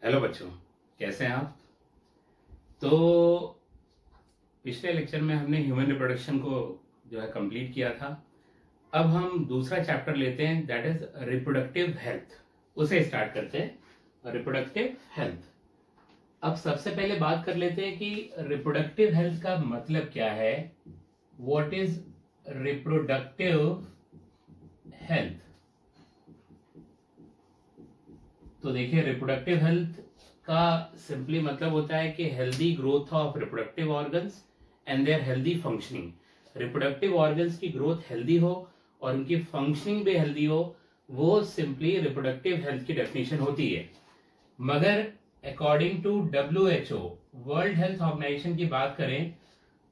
Hello बच्चों, कैसे हैं आप। तो पिछले लेक्चर में हमने ह्यूमन रिप्रोडक्शन को जो है कंप्लीट किया था। अब हम दूसरा चैप्टर लेते हैं, दैट इज रिप्रोडक्टिव हेल्थ। उसे स्टार्ट करते हैं, रिप्रोडक्टिव हेल्थ। अब सबसे पहले बात कर लेते हैं कि रिप्रोडक्टिव हेल्थ का मतलब क्या है। What is reproductive health. तो देखिए, रिप्रोडक्टिव हेल्थ का सिंपली मतलब होता है कि healthy growth of reproductive organs and their healthy functioning. Reproductive organs की ग्रोथ हेल्दी हो और उनकी फंक्शनिंग भी हेल्दी हो, वो सिंपली रिप्रोडक्टिव हेल्थ की डेफिनेशन होती है। मगर according to WHO, world health organisation की बात करें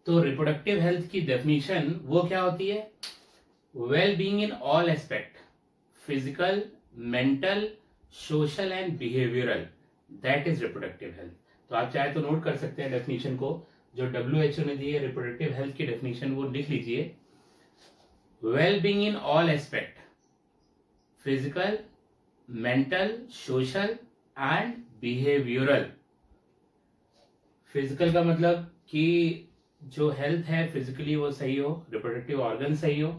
तो रिप्रोडक्टिव हेल्थ की डेफिनेशन वो क्या होती है? Well being in all aspect, physical, mental, social and behavioural, that is reproductive health. तो आप चाहे तो नोट कर सकते हैं डेफिनेशन को, जो WHO ने दी है रिप्रोडक्टिव हेल्थ की डेफिनेशन, वो लिख लीजिए। Well being in all aspect, physical, mental, social and behavioural. Physical का मतलब कि जो हेल्थ है फिजिकली वो सही हो, रिप्रोडक्टिव ऑर्गन सही हो।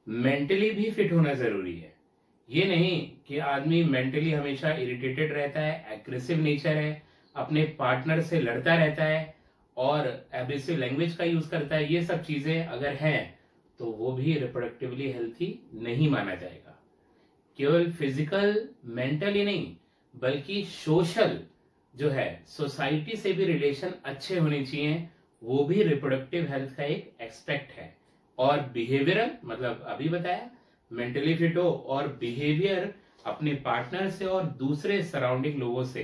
मेंटली भी फिट होना जरूरी है। ये नहीं कि आदमी मेंटली हमेशा इरिटेटेड रहता है, एग्रेसिव नेचर है, अपने पार्टनर से लड़ता रहता है और एब्रेसिव लैंग्वेज का यूज करता है। ये सब चीजें अगर हैं तो वो भी रिप्रोडक्टिवली हेल्थी नहीं माना जाएगा। केवल फिजिकल मेंटल ही नहीं, बल्कि सोशल जो है, सोसाइटी से भी रिलेशन अच्छे होने चाहिए, वो भी रिप्रोडक्टिव हेल्थ का एक एस्पेक्ट है। और बिहेवियरल मतलब अभी बताया, मेंटली फिट हो और बिहेवियर अपने पार्टनर से और दूसरे सराउंडिंग लोगों से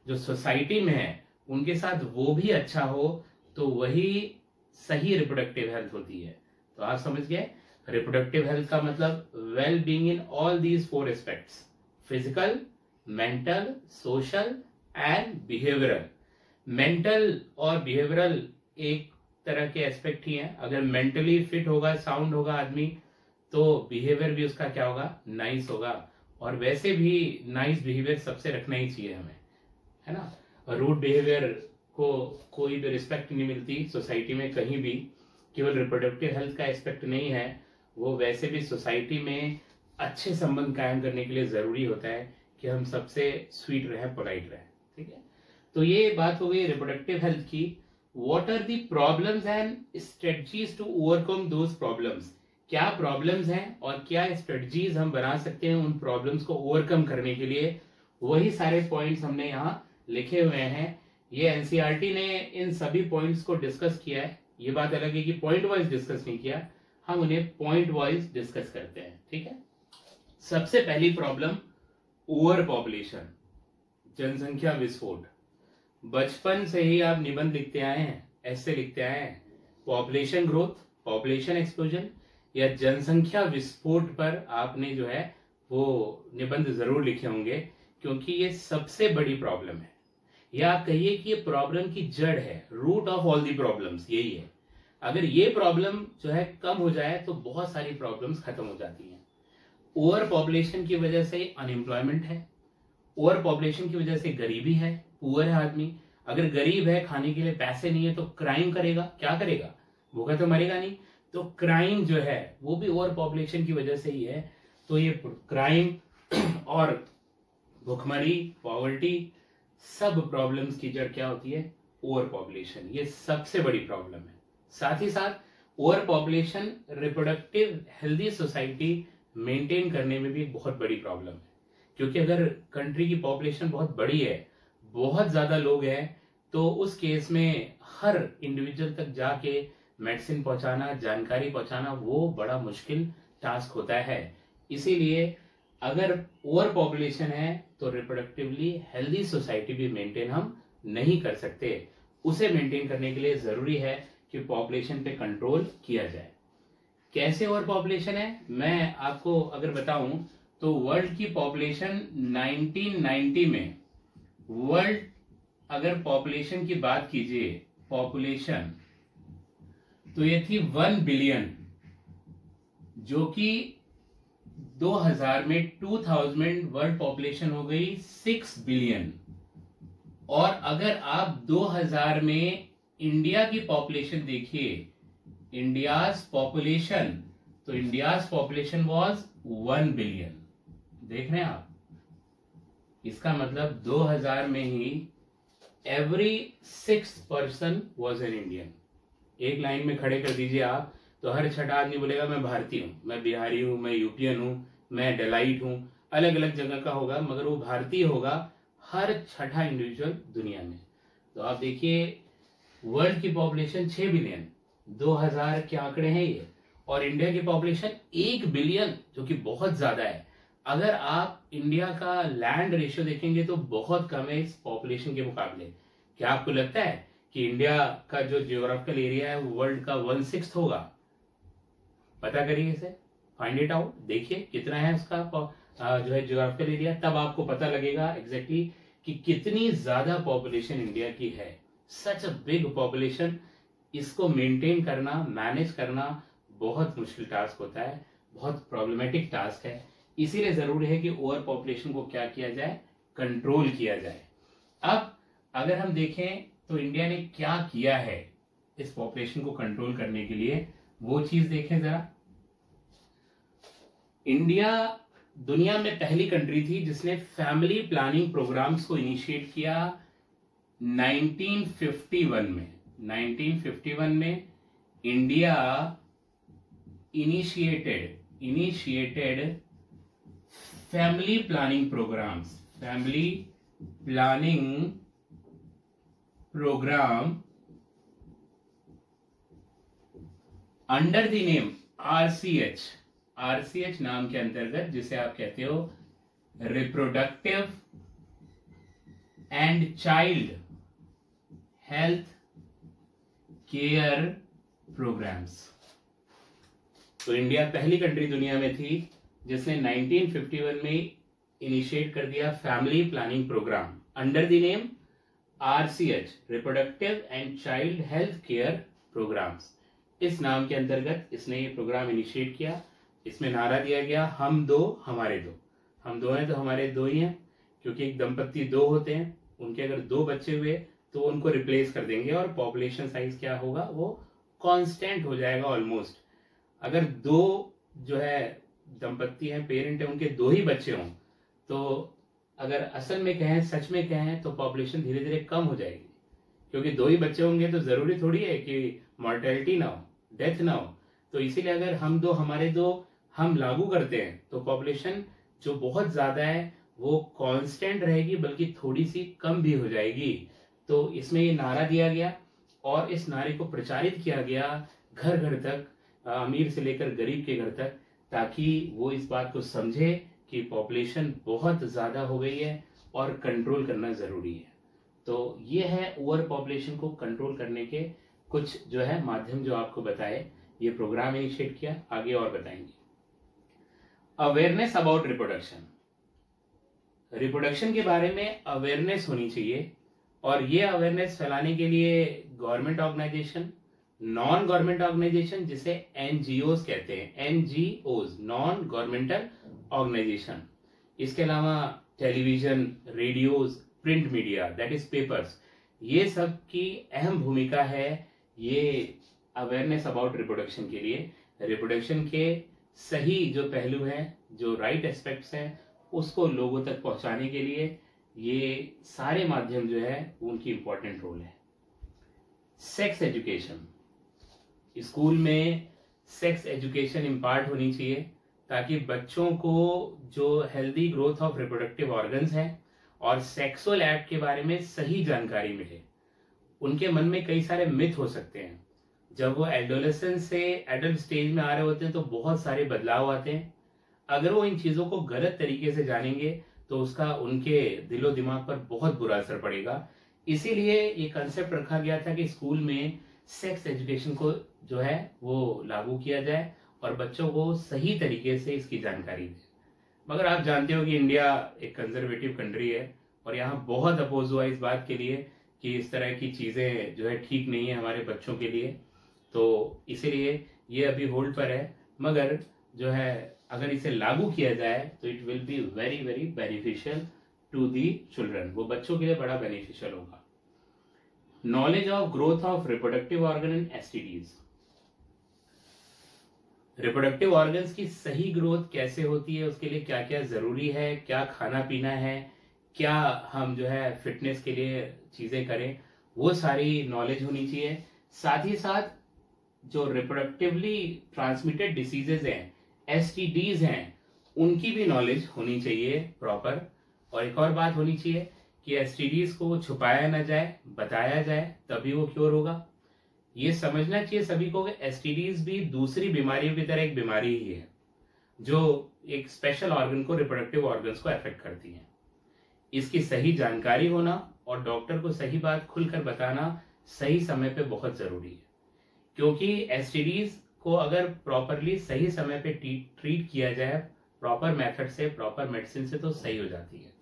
जो सोसाइटी में है उनके साथ वो भी अच्छा हो, तो वही सही रिप्रोडक्टिव हेल्थ होती है। तो आप समझ गए, रिप्रोडक्टिव हेल्थ का मतलब well being in all these 4 aspects, physical, mental, social and behavioural. Mental और बिहेवियरल एक तरह के एस्पेक्ट ही हैं। अगर मेंटली फिट होगा, साउंड होगा आदमी, तो बिहेवियर भी उसका क्या होगा? नाइस होगा। और वैसे भी नाइस बिहेवियर सबसे रखना ही चाहिए हमें, है ना। रूड बिहेवियर को कोई भी रिस्पेक्ट नहीं मिलती सोसाइटी में कहीं भी। केवल रिप्रोडक्टिव हेल्थ का एस्पेक्ट नहीं है, वो वैसे भी सोसाइटी में अच्छे संबंध कायम करने के लिए जरूरी होता है कि हम सबसे स्वीट रहें, पोलाइट रहें। ठीक है, तो ये बात हो गई रिप्रोडक्टिव हेल्थ की। What are the problems and strategies to overcome those problems. क्या प्रॉब्लम्स हैं और क्या स्ट्रेटजीज हम बना सकते हैं उन प्रॉब्लम्स को ओवरकम करने के लिए, वही सारे पॉइंट्स हमने यहाँ लिखे हुए हैं। ये एनसीईआरटी ने इन सभी पॉइंट्स को डिस्कस किया है। ये बात अलग है कि पॉइंट वाइज डिस्कस नहीं किया, हम उन्हें पॉइंट वाइज डिस्कस करते हैं। ठीक है, सबसे पहली प्रॉब्लम ओवर पॉपुलेशन, जनसंख्या विस्फोट। बचपन से ही आप निबंध लिखते आए हैं, ऐसे लिखते आए हैं, पॉपुलेशन ग्रोथ, पॉपुलेशन एक्सप्लोजन या जनसंख्या विस्फोट पर आपने जो है वो निबंध जरूर लिखे होंगे, क्योंकि ये सबसे बड़ी प्रॉब्लम है। या आप कहिए कि ये प्रॉब्लम की जड़ है, root of all the problems यही है। अगर ये प्रॉब्लम जो है कम हो जाए तो बहुत सारी प्रॉब्लम्स खत्म हो जाती हैं। ओवर पॉपुलेशन की वजह से अनएम्प्लॉयमेंट है, ओवर पॉपुलेशन की वजह से गरीबी है, पुअर है आदमी। अगर गरीब है, खाने के लिए पैसे नहीं है, तो क्राइम करेगा, क्या करेगा? भूखा तो मरेगा नहीं। तो क्राइम जो है वो भी ओवर पॉपुलेशन की वजह से ही है। तो ये क्राइम और भुखमरी, पॉवर्टी, सब प्रॉब्लम्स की जड़ क्या होती है? Over population. ये सबसे बड़ी प्रॉब्लम है। साथ ही साथ over population reproductive healthy society maintain करने में भी बहुत बड़ी प्रॉब्लम है। क्योंकि अगर कंट्री की पॉपुलेशन बहुत बड़ी है, बहुत ज्यादा लोग हैं, तो उस केस में हर इंडिविजुअल तक जाके मेडिसिन पहुंचाना, जानकारी पहुंचाना, वो बड़ा मुश्किल टास्क होता है। इसीलिए अगर ओवर पॉपुलेशन है तो रिप्रोडक्टिवली हेल्दी सोसाइटी भी मेंटेन हम नहीं कर सकते। उसे मेंटेन करने के लिए जरूरी है कि पॉपुलेशन पे कंट्रोल किया जाए। कैसे ओवर पॉपुलेशन है, मैं आपको अगर बताऊं तो वर्ल्ड की पॉपुलेशन 1990 में, वर्ल्ड अगर पॉपुलेशन की बात कीजिए, पॉपुलेशन तो ये थी 1 बिलियन, जो कि 2000 में 2000 वर्ल्ड पॉपुलेशन हो गई 6 बिलियन। और अगर आप 2000 में इंडिया की पॉपुलेशन देखिए, इंडियाज पॉपुलेशन, तो इंडियाज पॉपुलेशन वाज 1 बिलियन। देख रहे हैं आप, इसका मतलब 2000 में ही every 6 person was an Indian. एक लाइन में खड़े कर दीजिए आप, तो हर छठा आदमी बोलेगा मैं भारतीय हूं, मैं बिहारी हूं, मैं यूपियन हूं, मैं डेलाइट हूं, अलग अलग जगह का होगा, मगर वो भारतीय होगा, हर छठा इंडिविजुअल दुनिया में। तो आप देखिए, वर्ल्ड की पॉपुलेशन 6 बिलियन, 2000 के आंकड़े हैं ये, और इंडिया की पॉपुलेशन 1 बिलियन, जो कि बहुत ज्यादा है। अगर आप इंडिया का लैंड रेशियो देखेंगे तो बहुत कम है इस पॉपुलेशन के मुकाबले। क्या आपको लगता है कि इंडिया का जो जियोग्राफिकल एरिया है वो वर्ल्ड का 1/6 होगा? पता करिए इसे, फाइंड इट आउट, देखिए कितना है उसका जो है जियोग्राफिकल एरिया, तब आपको पता लगेगा एग्जैक्टली कि कितनी ज्यादा पॉपुलेशन इंडिया की है। सच अ बिग पॉपुलेशन, इसको मेंटेन करना, मैनेज करना बहुत मुश्किल टास्क होता है, बहुत प्रॉब्लमेटिक टास्क है। इसीलिए जरूरी है कि ओवर पॉपुलेशन को क्या किया जाए, कंट्रोल किया जाए। अब अगर हम देखें तो इंडिया ने क्या किया है इस पॉपुलेशन को कंट्रोल करने के लिए, वो चीज देखें जरा। इंडिया दुनिया में पहली कंट्री थी जिसने फैमिली प्लानिंग प्रोग्राम्स को इनिशिएट किया 1951 में। 1951 में India initiated family planning programmes, family planning programme under the name RCH, RCH नाम के अंतर्गत, जिसे आप कहते हो reproductive and child health care programmes. तो इंडिया पहली कंट्री दुनिया में थी जिसने 1951 में इनिशिएट कर दिया family planning programme under the name RCH, reproductive and child health care programmes. इस नाम के अंतर्गत इसने ये प्रोग्राम इनिशिएट किया। इसमें नारा दिया गया, हम दो हमारे दो। हम दो हैं तो हमारे दो ही हैं, क्योंकि एक दंपत्ति दो होते हैं, उनके अगर 2 बच्चे हुए तो उनको रिप्लेस कर देंगे और पॉपुलेशन साइज क्या होगा, वो कांस्टेंट हो जाएगा ऑलमोस्ट। अगर 2 जो है दंपत्ति है, पेरेंट है, उनके 2 ही बच्चे हों, तो अगर असल में कहें, सच में कहें, तो पॉपुलेशन धीरे धीरे कम हो जाएगी, क्योंकि 2 ही बच्चे होंगे तो जरूरी थोड़ी है कि मॉर्टेलिटी ना हो, डेथ ना हो। तो इसीलिए अगर हम दो हमारे दो हम लागू करते हैं तो पॉपुलेशन जो बहुत ज्यादा है वो कांस्टेंट रहेगी, बल्कि थोड़ी सी कम भी हो जाएगी। तो इसमें ये नारा दिया गया और इस नारे को प्रचारित किया गया घर घर तक, अमीर से लेकर गरीब के घर तक, ताकि वो इस बात को समझे कि पॉपुलेशन बहुत ज्यादा हो गई है और कंट्रोल करना जरूरी है। तो ये है ओवर पॉपुलेशन को कंट्रोल करने के कुछ जो है माध्यम जो आपको बताए, ये प्रोग्राम इनिशिएट किया, आगे और बताएंगे। अवेयरनेस अबाउट रिप्रोडक्शन, रिप्रोडक्शन के बारे में अवेयरनेस होनी चाहिए, और ये अवेयरनेस फैलाने के लिए government organisation, non government organisation, जिसे एनजीओज कहते हैं, एनजीओज, नॉन गवर्नमेंटल ऑर्गेनाइजेशन, इसके अलावा television, radios, print media that is papers, ये सब की अहम भूमिका है ये अवेयरनेस अबाउट रिप्रोडक्शन के लिए। रिप्रोडक्शन के सही जो पहलू हैं, जो राइट एस्पेक्ट्स हैं, उसको लोगों तक पहुंचाने के लिए ये सारे माध्यम जो है उनकी इंपॉर्टेंट रोल है। सेक्स एजुकेशन, स्कूल में सेक्स एजुकेशन इम्पार्ट होनी चाहिए, ताकि बच्चों को जो healthy growth of reproductive organs है और सेक्सुअल एक्ट के बारे में सही जानकारी मिले। उनके मन में कई सारे मिथ हो सकते हैं, जब वो एडोलेसेंस से एडल्ट स्टेज में आ रहे होते हैं तो बहुत सारे बदलाव आते हैं। अगर वो इन चीजों को गलत तरीके से जानेंगे तो उसका उनके दिलो दिमाग पर बहुत बुरा असर पड़ेगा। इसीलिए ये कंसेप्ट रखा गया था कि स्कूल में सेक्स एजुकेशन को जो है वो लागू किया जाए और बच्चों को सही तरीके से इसकी जानकारी दे। मगर आप जानते हो कि इंडिया एक कंजर्वेटिव कंट्री है और यहाँ बहुत अपोज हुआ इस बात के लिए कि इस तरह की चीजें जो है ठीक नहीं है हमारे बच्चों के लिए, तो इसीलिए ये अभी होल्ड पर है। मगर जो है अगर इसे लागू किया जाए तो it will be very very beneficial to the children, वो बच्चों के लिए बड़ा बेनिफिशियल होगा। Knowledge of growth of reproductive organ and STDs. रिप्रोडक्टिव ऑर्गन्स की सही ग्रोथ कैसे होती है, उसके लिए क्या क्या जरूरी है, क्या खाना पीना है, क्या हम जो है फिटनेस के लिए चीजें करें, वो सारी नॉलेज होनी चाहिए। साथ ही साथ जो रिप्रोडक्टिवली ट्रांसमिटेड डिसीजेज हैं, एसटीडीज हैं, उनकी भी नॉलेज होनी चाहिए प्रॉपर। और एक और बात होनी चाहिए कि एसटीडीज को छुपाया ना जाए, बताया जाए, तभी वो क्योर होगा। ये समझना चाहिए सभी को कि एसटीडीज भी दूसरी बीमारियों की तरह एक बीमारी ही है जो एक स्पेशल ऑर्गन को, रिप्रोडक्टिव ऑर्गन्स को अफेक्ट करती है। इसकी सही जानकारी होना और डॉक्टर को सही बात खुलकर बताना सही समय पे बहुत जरूरी है, क्योंकि एसटीडीज को अगर प्रॉपरली सही समय पे ट्रीट किया जाए प्रॉपर मेथड से, प्रॉपर मेडिसिन से, तो सही हो जाती है।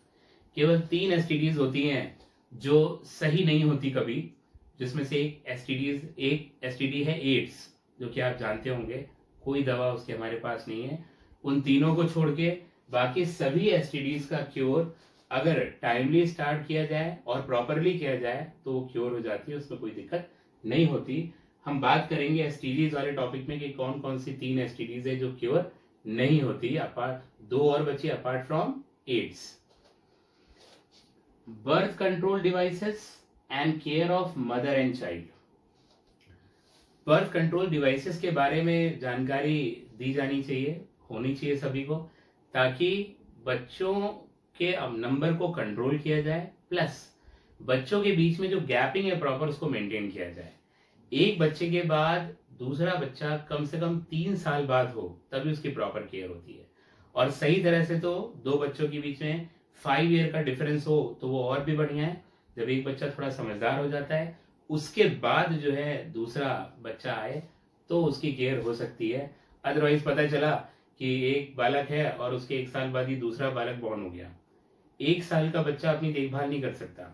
केवल 3 एसटीडीज होती हैं जो सही नहीं होती कभी, जिसमें से एक एसटीडी है एड्स, जो कि आप जानते होंगे, कोई दवा उसके हमारे पास नहीं है। उन तीनों को छोड़ के बाकी सभी एसटीडीज का क्योर अगर टाइमली स्टार्ट किया जाए और प्रॉपरली किया जाए तो वो क्योर हो जाती है, उसमें कोई दिक्कत नहीं होती। हम बात करेंगे एसटीडीज वाले टॉपिक में कि कौन कौन सी 3 एसटीडीज है जो क्योर नहीं होती, अपार्ट 2 और बची apart from AIDS. Birth control devices and care of mother and child. Birth control devices के बारे में जानकारी दी जानी चाहिए, होनी चाहिए सभी को, ताकि बच्चों के नंबर को कंट्रोल किया जाए, प्लस बच्चों के बीच में जो गैपिंग है प्रॉपर उसको मेंटेन किया जाए। एक बच्चे के बाद दूसरा बच्चा कम से कम 3 साल बाद हो तभी उसकी प्रॉपर केयर होती है, और सही तरह से तो 2 बच्चों के बीच में 5 ईयर का डिफरेंस हो तो वो और भी बढ़िया है। जब एक बच्चा थोड़ा समझदार हो जाता है उसके बाद जो है दूसरा बच्चा आए तो उसकी केयर हो सकती है। अदरवाइज पता चला कि एक बालक है और उसके 1 साल बाद ही दूसरा बालक बॉर्न हो गया, 1 साल का बच्चा अपनी देखभाल नहीं कर सकता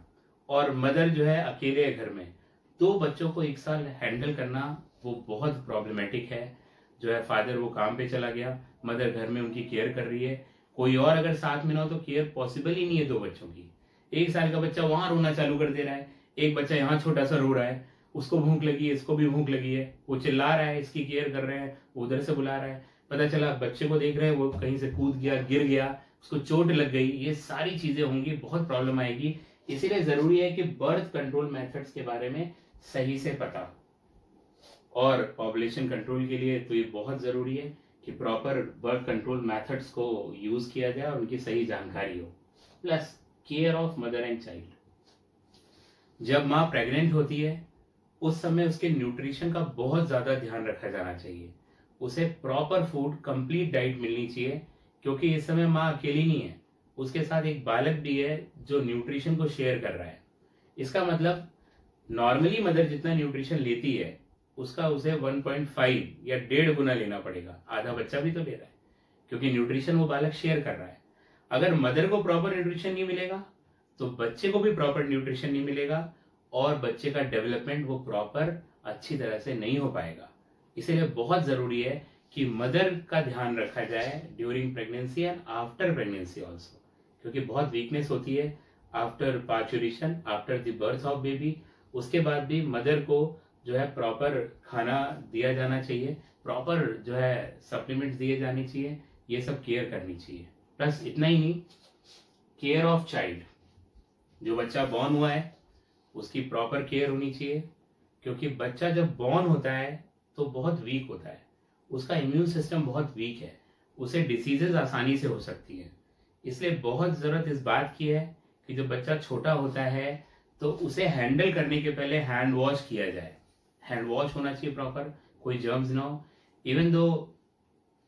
और मदर जो है अकेले है घर में, 2 बच्चों को 1 साल हैंडल करना वो बहुत प्रॉब्लमेटिक है। जो है फादर वो काम पे चला गया, मदर घर में उनकी केयर कर रही है, कोई और अगर साथ में ना हो तो केयर पॉसिबल ही नहीं है 2 बच्चों की। 1 साल का बच्चा वहां रोना चालू कर दे रहा है, एक बच्चा यहाँ छोटा सा रो रहा है, उसको भूख लगी है, इसको भी भूख लगी है, वो चिल्ला रहा है, इसकी केयर कर रहे हैं, उधर से बुला रहा है, पता चला बच्चे को देख रहे हैं वो कहीं से कूद गया, गिर गया, उसको चोट लग गई, ये सारी चीजें होंगी, बहुत प्रॉब्लम आएगी। इसीलिए जरूरी है कि बर्थ कंट्रोल मेथड्स के बारे में सही से पता हो। और पॉपुलेशन कंट्रोल के लिए तो ये बहुत जरूरी है कि प्रॉपर बर्थ कंट्रोल मेथड्स को यूज किया जाए और उनकी सही जानकारी हो। Plus care of mother and child. जब माँ प्रेग्नेंट होती है उस समय उसके न्यूट्रिशन का बहुत ज्यादा ध्यान रखा जाना चाहिए, उसे प्रॉपर फूड, कंप्लीट डाइट मिलनी चाहिए, क्योंकि इस समय माँ अकेली नहीं है, उसके साथ एक बालक भी है जो न्यूट्रिशन को शेयर कर रहा है। इसका मतलब नॉर्मली मदर जितना न्यूट्रिशन लेती है उसका उसे 1.5 या 1.5 गुना लेना पड़ेगा, आधा बच्चा भी तो ले रहा है, क्योंकि न्यूट्रिशन वो बालक शेयर कर रहा है। अगर मदर को प्रॉपर न्यूट्रिशन नहीं मिलेगा तो बच्चे को भी प्रॉपर न्यूट्रिशन नहीं मिलेगा और बच्चे का डेवलपमेंट वो प्रॉपर अच्छी तरह से नहीं हो पाएगा। इसीलिए बहुत जरूरी है कि मदर का ध्यान रखा जाए during pregnancy and after pregnancy also, क्योंकि बहुत वीकनेस होती है after parturition, after the birth of baby. उसके बाद भी मदर को जो है प्रॉपर खाना दिया जाना चाहिए, प्रॉपर जो है सप्लीमेंट्स दिए जाने चाहिए, ये सब केयर करनी चाहिए। प्लस इतना ही नहीं, केयर ऑफ चाइल्ड, जो बच्चा बॉर्न हुआ है उसकी प्रॉपर केयर होनी चाहिए, क्योंकि बच्चा जब बॉर्न होता है तो बहुत वीक होता है, उसका इम्यून सिस्टम बहुत वीक है, उसे डिसीजेज आसानी से हो सकती है। इसलिए बहुत जरूरत इस बात की है कि जब बच्चा छोटा होता है तो उसे हैंडल करने के पहले हैंड वॉश किया जाए, हैंड वॉश होना चाहिए प्रॉपर, कोई जर्म्स ना हो। इवन दो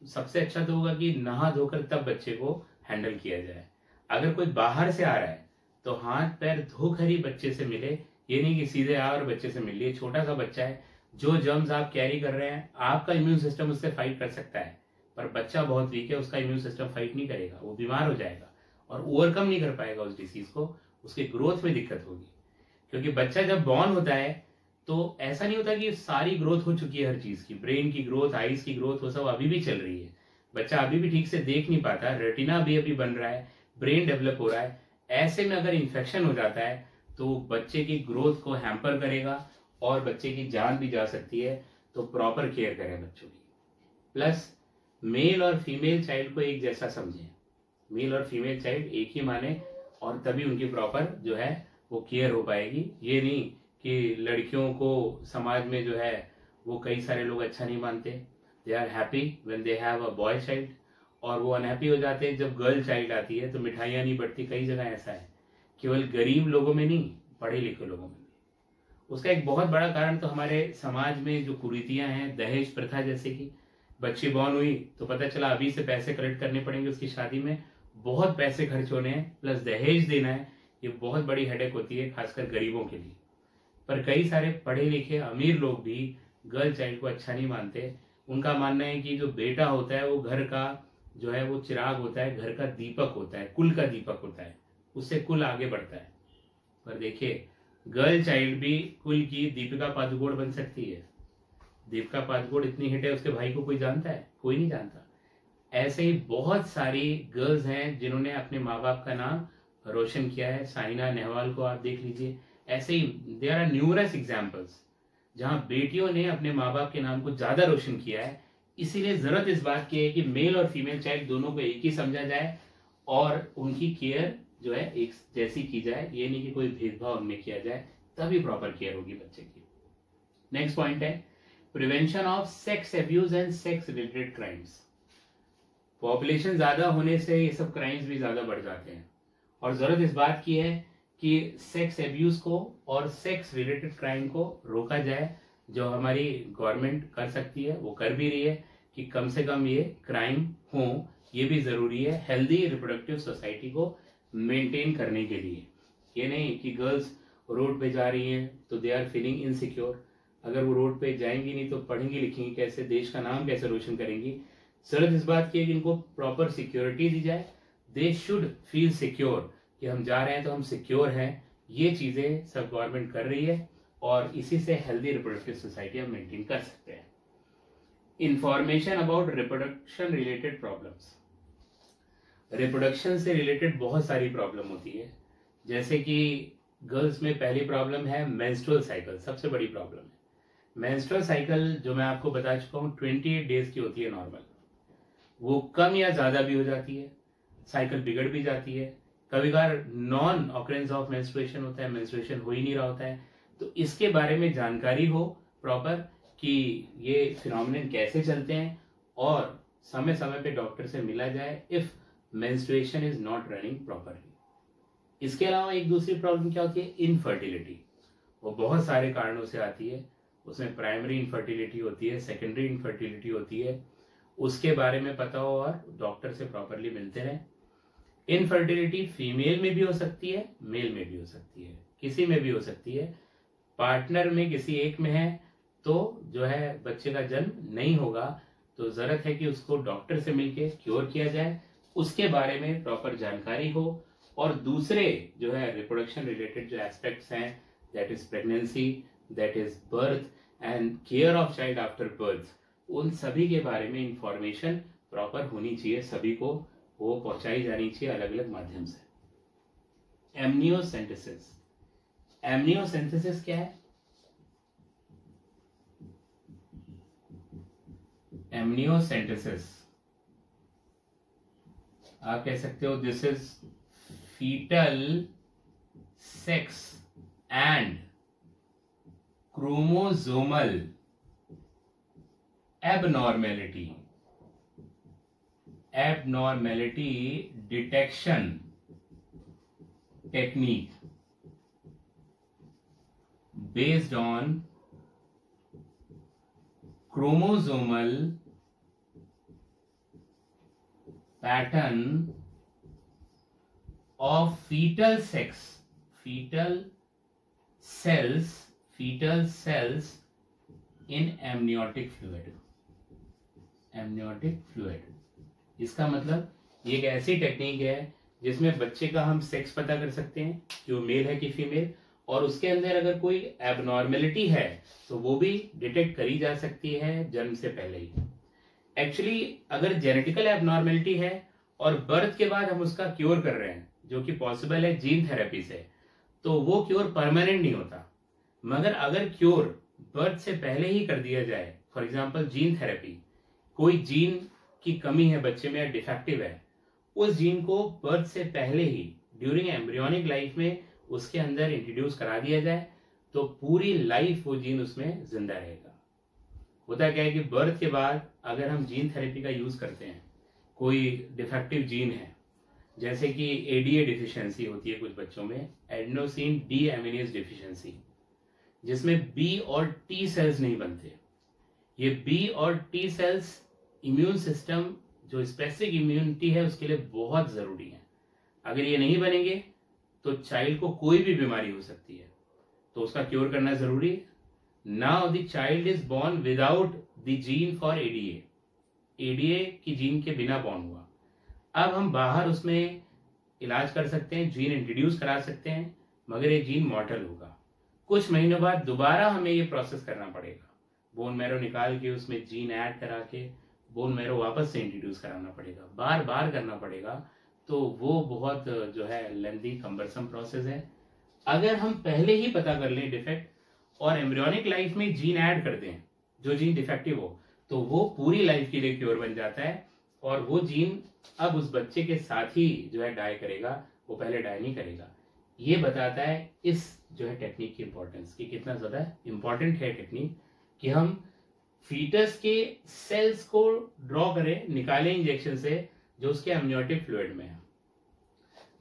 सबसे अच्छा तो होगा कि नहा धोकर तब बच्चे को हैंडल किया जाए। अगर कोई बाहर से आ रहा है तो हाथ पैर धोकर ही बच्चे से मिले, ये नहीं कि सीधे आ और बच्चे से मिल लिए। छोटा सा बच्चा है, जो जर्म्स आप कैरी कर रहे हैं आपका इम्यून सिस्टम उससे फाइट कर सकता है, पर बच्चा बहुत वीक है, उसका इम्यून सिस्टम फाइट नहीं करेगा, वो बीमार हो जाएगा और ओवरकम नहीं कर पाएगा उस डिसीज को, उसके ग्रोथ में दिक्कत होगी। क्योंकि बच्चा जब बॉर्न होता है तो ऐसा नहीं होता कि सारी ग्रोथ हो चुकी है हर चीज की, ब्रेन की ग्रोथ, आईज की ग्रोथ, वो सब अभी भी चल रही है, बच्चा अभी भी ठीक से देख नहीं पाता, रेटिना भी अभी बन रहा है, ब्रेन डेवलप हो रहा है। ऐसे में अगर इन्फेक्शन हो जाता है तो बच्चे की ग्रोथ को हैम्पर करेगा और बच्चे की जान भी जा सकती है। तो प्रॉपर केयर करें बच्चों की। प्लस मेल और फीमेल चाइल्ड को एक जैसा समझें, मेल और फीमेल चाइल्ड एक ही माने, और तभी उनकी प्रॉपर जो है वो केयर हो पाएगी। ये नहीं कि लड़कियों को समाज में जो है वो कई सारे लोग अच्छा नहीं मानते, they are happy when they have a boy child, और वो अनहैप्पी हो जाते हैं जब गर्ल चाइल्ड आती है तो मिठाइयाँ नहीं बढ़ती। कई जगह ऐसा है, केवल गरीब लोगों में नहीं, पढ़े लिखे लोगों में भी। उसका एक बहुत बड़ा कारण तो हमारे समाज में जो कुरीतियां हैं, दहेज प्रथा, जैसे कि बच्ची बॉर्न हुई तो पता चला अभी से पैसे कलेक्ट करने पड़ेंगे उसकी शादी में, बहुत पैसे खर्च होने हैं, प्लस दहेज देना है। ये बहुत बड़ी हेडेक होती है खासकर गरीबों के लिए। पर कई सारे पढ़े लिखे अमीर लोग भी गर्ल चाइल्ड को अच्छा नहीं मानते। उनका मानना है कि जो बेटा होता है वो घर का जो है वो चिराग होता है, घर का दीपक होता है, कुल का दीपक होता है, उससे कुल आगे बढ़ता है। पर देखिए गर्ल चाइल्ड भी कुल की दीपिका पादुकोण बन सकती है। दीपिका पादुकोण इतनी हिट है, उसके भाई को कोई जानता है? कोई नहीं जानता। ऐसे ही बहुत सारी गर्ल्स हैं जिन्होंने अपने माँ बाप का नाम रोशन किया है। साइना नेहवाल को आप देख लीजिए। ऐसे ही देयर आर न्यूमरस एग्जाम्पल्स जहां बेटियों ने अपने माँ बाप के नाम को ज्यादा रोशन किया है। इसीलिए जरूरत इस बात की है कि मेल और फीमेल चाइल्ड दोनों को एक ही समझा जाए और उनकी केयर जो है एक जैसी की जाए। ये नहीं कि कोई भेदभाव उनमें किया जाए, तभी प्रॉपर केयर होगी बच्चे की। नेक्स्ट पॉइंट है prevention of sex abuse and sex related crimes. Population ज्यादा होने से ये सब क्राइम्स भी ज्यादा बढ़ जाते हैं, और जरूरत इस बात की है कि सेक्स एब्यूज को और सेक्स रिलेटेड क्राइम को रोका जाए। जो हमारी गवर्नमेंट कर सकती है वो कर भी रही है कि कम से कम ये क्राइम हो, ये भी जरूरी है हेल्दी रिप्रोडक्टिव सोसाइटी को मेंटेन करने के लिए। ये नहीं कि गर्ल्स रोड पे जा रही हैं तो दे आर फीलिंग इनसिक्योर। अगर वो रोड पे जाएंगी नहीं तो पढ़ेंगी लिखेंगी कैसे, देश का नाम कैसे रोशन करेंगी। जरूरत इस बात की है कि इनको प्रॉपर सिक्योरिटी दी जाए। दे शुड फील सिक्योर कि हम जा रहे हैं तो हम सिक्योर हैं। ये चीजें सब गवर्नमेंट कर रही है और इसी से हेल्दी रिप्रोडक्टिव सोसाइटी हम मेंटेन कर सकते हैं। Information about reproduction related problems. Reproduction से रिलेटेड बहुत सारी प्रॉब्लम होती है, जैसे कि गर्ल्स में पहली प्रॉब्लम है मेंस्ट्रुअल साइकिल, सबसे बड़ी प्रॉब्लम है। मेंस्ट्रुअल साइकिल जो मैं आपको बता चुका हूँ 28 डेज की होती है नॉर्मल, वो कम या ज्यादा भी हो जाती है, साइकिल बिगड़ भी जाती है। कभी कभार नॉन ऑकरेंस ऑफ मेंस्ट्रुएशन होता है, मेंस्ट्रुएशन हो ही नहीं रहा होता है। तो इसके बारे में जानकारी हो प्रॉपर कि ये फिनोमिनन कैसे चलते हैं और समय समय पे डॉक्टर से मिला जाए if menstruation is not running properly. इसके अलावा एक दूसरी प्रॉब्लम क्या होती है, इनफर्टिलिटी। वो बहुत सारे कारणों से आती है। उसमें प्राइमरी इनफर्टिलिटी होती है, सेकेंडरी इनफर्टिलिटी होती है। उसके बारे में पता हो और डॉक्टर से प्रॉपरली मिलते रहें। इनफर्टिलिटी फीमेल में भी हो सकती है, मेल में भी हो सकती है, किसी में भी हो सकती है। पार्टनर में किसी एक में है तो जो है बच्चे का जन्म नहीं होगा, तो जरूरत है कि उसको डॉक्टर से मिलके क्योर किया जाए, उसके बारे में प्रॉपर जानकारी हो। और दूसरे जो है रिप्रोडक्शन रिलेटेड जो एस्पेक्ट्स हैं, that is pregnancy, that is birth and care of child after birth, उन सभी के बारे में इंफॉर्मेशन प्रॉपर होनी चाहिए, सभी को वो पहुंचाई जानी चाहिए अलग अलग माध्यम से। एमनियोसेंटेसिस। एमनियोसेंटेसिस क्या है? एमनियोसेंटेसिस आप कह सकते हो this is fetal sex and chromosomal abnormality detection technique based on chromosomal pattern of fetal cells in amniotic fluid। इसका मतलब ये एक ऐसी टेक्निक है जिसमें बच्चे का हम सेक्स पता कर सकते हैं कि वो मेल है कि फीमेल, और उसके अंदर अगर कोई एबनॉर्मेलिटी है तो वो भी डिटेक्ट करी जा सकती है जन्म से पहले ही। एक्चुअली अगर जेनेटिकल एबनॉर्मेलिटी है और बर्थ के बाद हम उसका क्योर कर रहे हैं, जो कि पॉसिबल है जीन थेरेपी से, तो वो क्योर परमानेंट नहीं होता। मगर अगर क्योर बर्थ से पहले ही कर दिया जाए, फॉर एग्जाम्पल जीन थेरेपी, कोई जीन की कमी है बच्चे में या डिफेक्टिव है, उस जीन को बर्थ से पहले ही ड्यूरिंग एम्ब्रियोनिक लाइफ में उसके अंदर इंट्रोड्यूस करा दिया जाए, तो पूरी लाइफ वो जीन उसमें जिंदा रहेगा। होता क्या है कि बर्थ के बाद अगर हम जीन थेरेपी का यूज करते हैं, कोई डिफेक्टिव जीन है, जैसे कि एडीए डिफिशियंसी होती है कुछ बच्चों में, एडेनोसिन डी एमिनेज डिफिशियंसी, जिसमें बी और टी सेल्स नहीं बनते। ये बी और टी सेल्स इम्यून सिस्टम, जो स्पेसिफिक इम्यूनिटी है, उसके लिए बहुत जरूरी है। अगर ये नहीं बनेंगे तो चाइल्ड को कोई भी बीमारी हो सकती है, तो उसका क्योर करना जरूरी है। Now the child is born without the gene for ADA, ADA की जीन के बिना बोर्न हुआ। अब हम बाहर उसमें इलाज कर सकते हैं, जीन इंट्रोड्यूस करा सकते हैं, मगर ये जीन मॉर्टल होगा। कुछ महीनों बाद दोबारा हमें ये प्रोसेस करना पड़ेगा, बोन मैरो निकाल के उसमें जीन ऐड करा के बोन मैरो वापस से इंट्रोड्यूस कराना पड़ेगा, बार बार करना पड़ेगा। तो वो बहुत जो है लेंथी कम्बरसम प्रोसेस है। अगर हम पहले ही पता कर लें डिफेक्ट और एम्ब्रियोनिक लाइफ में जीन ऐड कर दें जो जीन डिफेक्टिव हो, तो वो पूरी लाइफ के लिए क्योर बन जाता है, और वो जीन अब उस बच्चे के साथ ही जो है डाई करेगा, वो पहले डाई नहीं करेगा। ये बताता है इस जो है टेक्निक की इंपॉर्टेंस, कि कितना ज्यादा इंपॉर्टेंट है टेक्निक, कि हम फीटस के सेल्स को ड्रॉ करें, निकालें इंजेक्शन से, जो उसके एमनियोटिक फ्लूइड में है।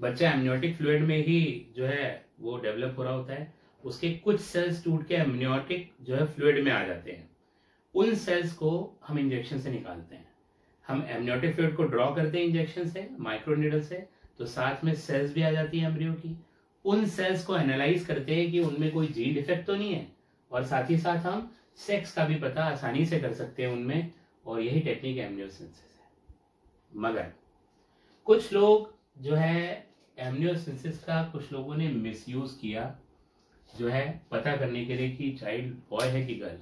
बच्चा एमनियोटिक फ्लूइड में ही जो है वो डेवलप हो रहा होता है, उसके कुछ सेल्स टूट के एमनियोटिक जो है फ्लूइड में आ जाते हैं। उन सेल्स को हम इंजेक्शन से निकालते हैं। हम एमनियोटिक फ्लूइड को ड्रॉ करते हैं इंजेक्शन से, माइक्रो नीडल से, तो साथ में सेल्स भी आ जाती है एम्ब्रियो की। उन सेल्स को एनालाइज करते हैं कि उनमें कोई जीन डिफेक्ट तो नहीं है, और साथ ही साथ हम सेक्स का भी पता आसानी से कर सकते हैं उनमें, और यही टेक्निक एमनियोसिंथेसिस है। मगर कुछ लोग जो है एमनियोसिंथेसिस का कुछ लोगों ने मिसयूज किया, जो है पता करने के लिए कि चाइल्ड बॉय है कि गर्ल,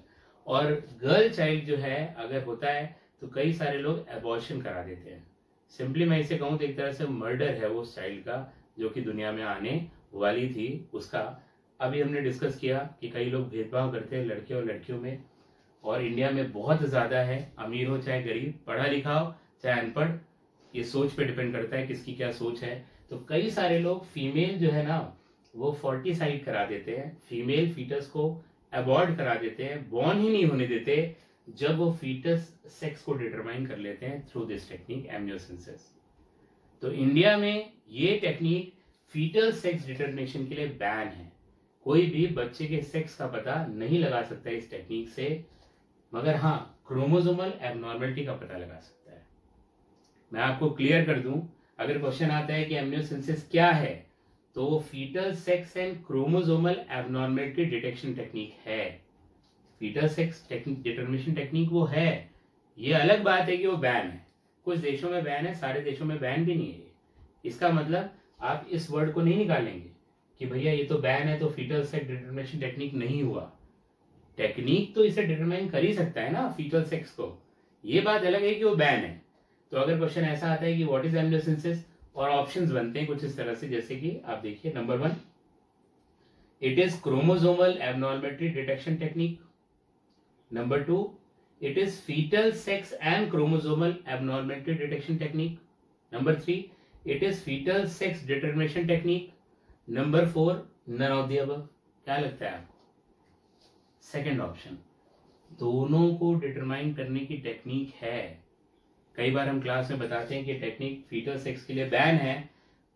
और गर्ल चाइल्ड जो है अगर होता है तो कई सारे लोग एबॉर्शन करा देते हैं। सिंपली मैं इसे कहूँ तो एक तरह से मर्डर है वो चाइल्ड का, जो कि दुनिया में आने वाली थी उसका। अभी हमने डिस्कस किया कि कई लोग भेदभाव करते हैं लड़के और लड़कियों में, और इंडिया में बहुत ज्यादा है, अमीर हो चाहे गरीब, पढ़ा लिखा हो चाहे अनपढ़, ये सोच पे डिपेंड करता है किसकी क्या सोच है। तो कई सारे लोग फीमेल जो है ना वो फॉर्टिसाइड करा देते हैं, फीमेल फीटस को अबॉर्ट करा देते हैं, बॉर्न ही नहीं होने देते जब वो फीटस सेक्स को डिटरमाइन कर लेते हैं थ्रू दिस टेक्निक एमनियोसिंथेसिस। तो इंडिया में ये टेक्निक फीटल सेक्स डिटरमिनेशन के लिए बैन है। कोई भी बच्चे के सेक्स का पता नहीं लगा सकता इस टेक्निक से, मगर हाँ क्रोमोसोमल एबनॉर्मलिटी का पता लगा सकता है। मैं आपको क्लियर कर दूं, अगर क्वेश्चन आता है कि एमनियोसिंथेसिस क्या है, तो वो fetal sex and chromosomal abnormality detection technique है। फीटल सेक्स डिटरमिनेशन टेक्निक वो है। ये अलग बात है कि वो बैन है, कुछ देशों में बैन है, सारे देशों में बैन भी नहीं है। इसका मतलब आप इस वर्ड को नहीं निकालेंगे कि भैया ये तो बैन है तो फीटल सेक्स डिटरमिनेशन टेक्निक नहीं हुआ। टेक्निक तो इसे डिटरमाइन कर ही सकता है ना फीटल सेक्स को, ये बात अलग है कि वो बैन है। तो अगर क्वेश्चन ऐसा आता है कि व्हाट इज एमनियोसिंथेसिस, और ऑप्शंस बनते हैं कुछ इस तरह से, जैसे कि आप देखिए number 1, it is chromosomal abnormality detection technique. Number 2, it is fetal sex and chromosomal abnormality detection technique. Number 3, it is fetal sex determination technique. Number 4, none of the above. क्या लगता है आपको? सेकेंड ऑप्शन दोनों को determine करने की technique है। कई बार हम क्लास में बताते हैं कि टेक्निक फीटल सेक्स के लिए बैन है,